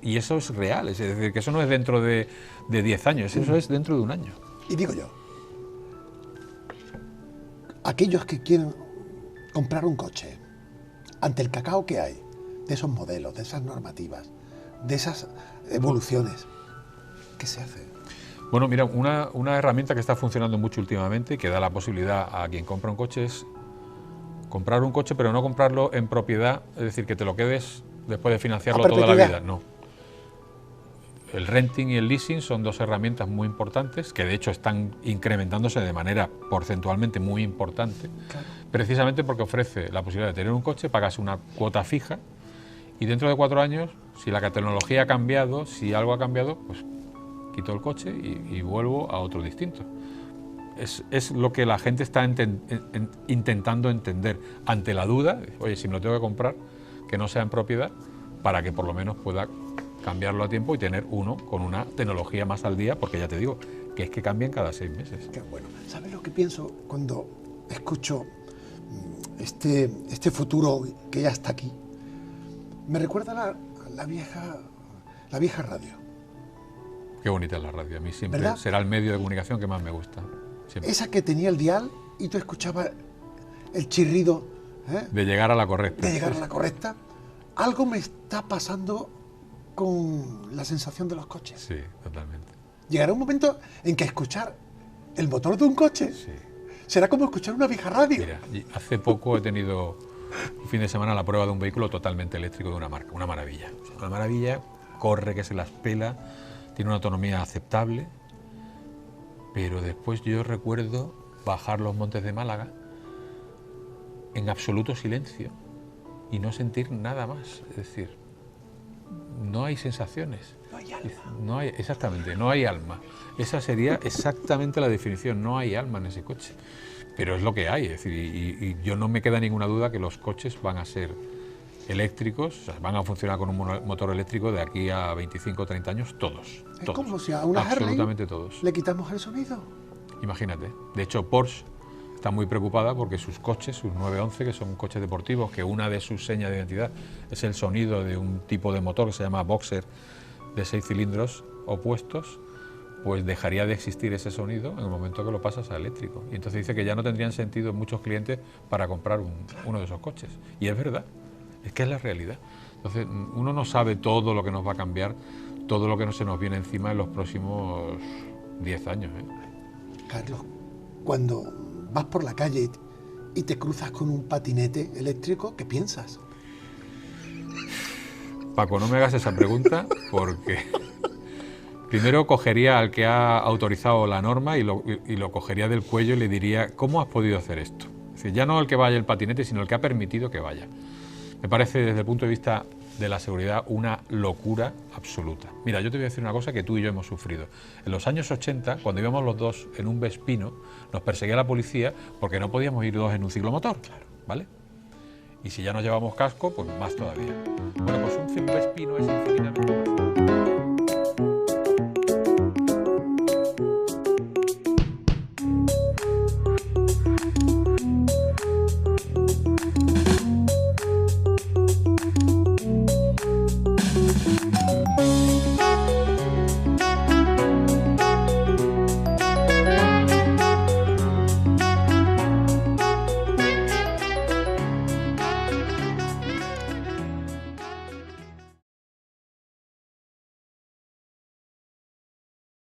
Y eso es real, es decir, que eso no es dentro de 10 años, eso es dentro de un año. Y digo yo, aquellos que quieren comprar un coche, ante el cacao que hay, de esos modelos, de esas normativas, de esas evoluciones, ¿qué se hace? Bueno, mira, una herramienta que está funcionando mucho últimamente y que da la posibilidad a quien compra un coche es comprar un coche, pero no comprarlo en propiedad, es decir, que te lo quedes después de financiarlo toda la vida, no. El renting y el leasing son dos herramientas muy importantes, que de hecho están incrementándose de manera porcentualmente muy importante, Claro. precisamente porque ofrece la posibilidad de tener un coche, pagas una cuota fija y dentro de 4 años, si la tecnología ha cambiado, si algo ha cambiado, pues quito el coche y vuelvo a otro distinto. Es lo que la gente está intentando entender ante la duda, oye, si me lo tengo que comprar, que no sea en propiedad, para que por lo menos pueda cambiarlo a tiempo y tener uno con una tecnología más al día, porque ya te digo, que es que cambian cada 6 meses. Qué bueno. ¿Sabes lo que pienso cuando escucho este futuro que ya está aquí? Me recuerda la vieja radio. Qué bonita es la radio, a mí siempre ¿Verdad? será el medio de comunicación que más me gusta. Siempre. Esa que tenía el dial y tú escuchabas el chirrido, De llegar a la correcta. de llegar a la correcta. Algo me está pasando con la sensación de los coches. Sí, totalmente. Llegará un momento en que escuchar el motor de un coche Sí. será como escuchar una vieja radio. Mira, hace poco he tenido un fin de semana la prueba de un vehículo totalmente eléctrico de una marca, una maravilla. O sea, una maravilla, corre que se las pela, tiene una autonomía aceptable, pero después yo recuerdo bajar los montes de Málaga en absoluto silencio y no sentir nada más. Es decir, no hay sensaciones. No hay alma. No hay, exactamente, no hay alma. Esa sería exactamente la definición, no hay alma en ese coche. Pero es lo que hay, es decir, y yo no me queda ninguna duda que los coches van a ser eléctricos, o sea, van a funcionar con un motor eléctrico de aquí a 25 o 30 años, todos. Es todos, como si a una absolutamente Harley todos. le quitamos el sonido. Imagínate. De hecho, Porsche está muy preocupada porque sus coches, sus 911, que son coches deportivos, que una de sus señas de identidad es el sonido de un tipo de motor que se llama Boxer de 6 cilindros opuestos, pues dejaría de existir ese sonido en el momento que lo pasas a eléctrico. Y entonces dice que ya no tendrían sentido muchos clientes para comprar uno de esos coches. Y es verdad, es que es la realidad. Entonces uno no sabe todo lo que nos va a cambiar, todo lo que se nos viene encima en los próximos 10 años. Carlos, cuando vas por la calle y te cruzas con un patinete eléctrico, ¿qué piensas? Paco, no me hagas esa pregunta porque primero cogería al que ha autorizado la norma y lo cogería del cuello y le diría, ¿cómo has podido hacer esto? Es decir, ya no el que vaya el patinete, sino el que ha permitido que vaya. Me parece desde el punto de vista de la seguridad una locura absoluta. Mira, yo te voy a decir una cosa que tú y yo hemos sufrido. En los años 80, cuando íbamos los dos en un Vespino, nos perseguía la policía porque no podíamos ir dos en un ciclomotor, ¿vale? Y si ya nos llevamos casco, pues más todavía. Bueno, pues un Vespino es infinitamente más.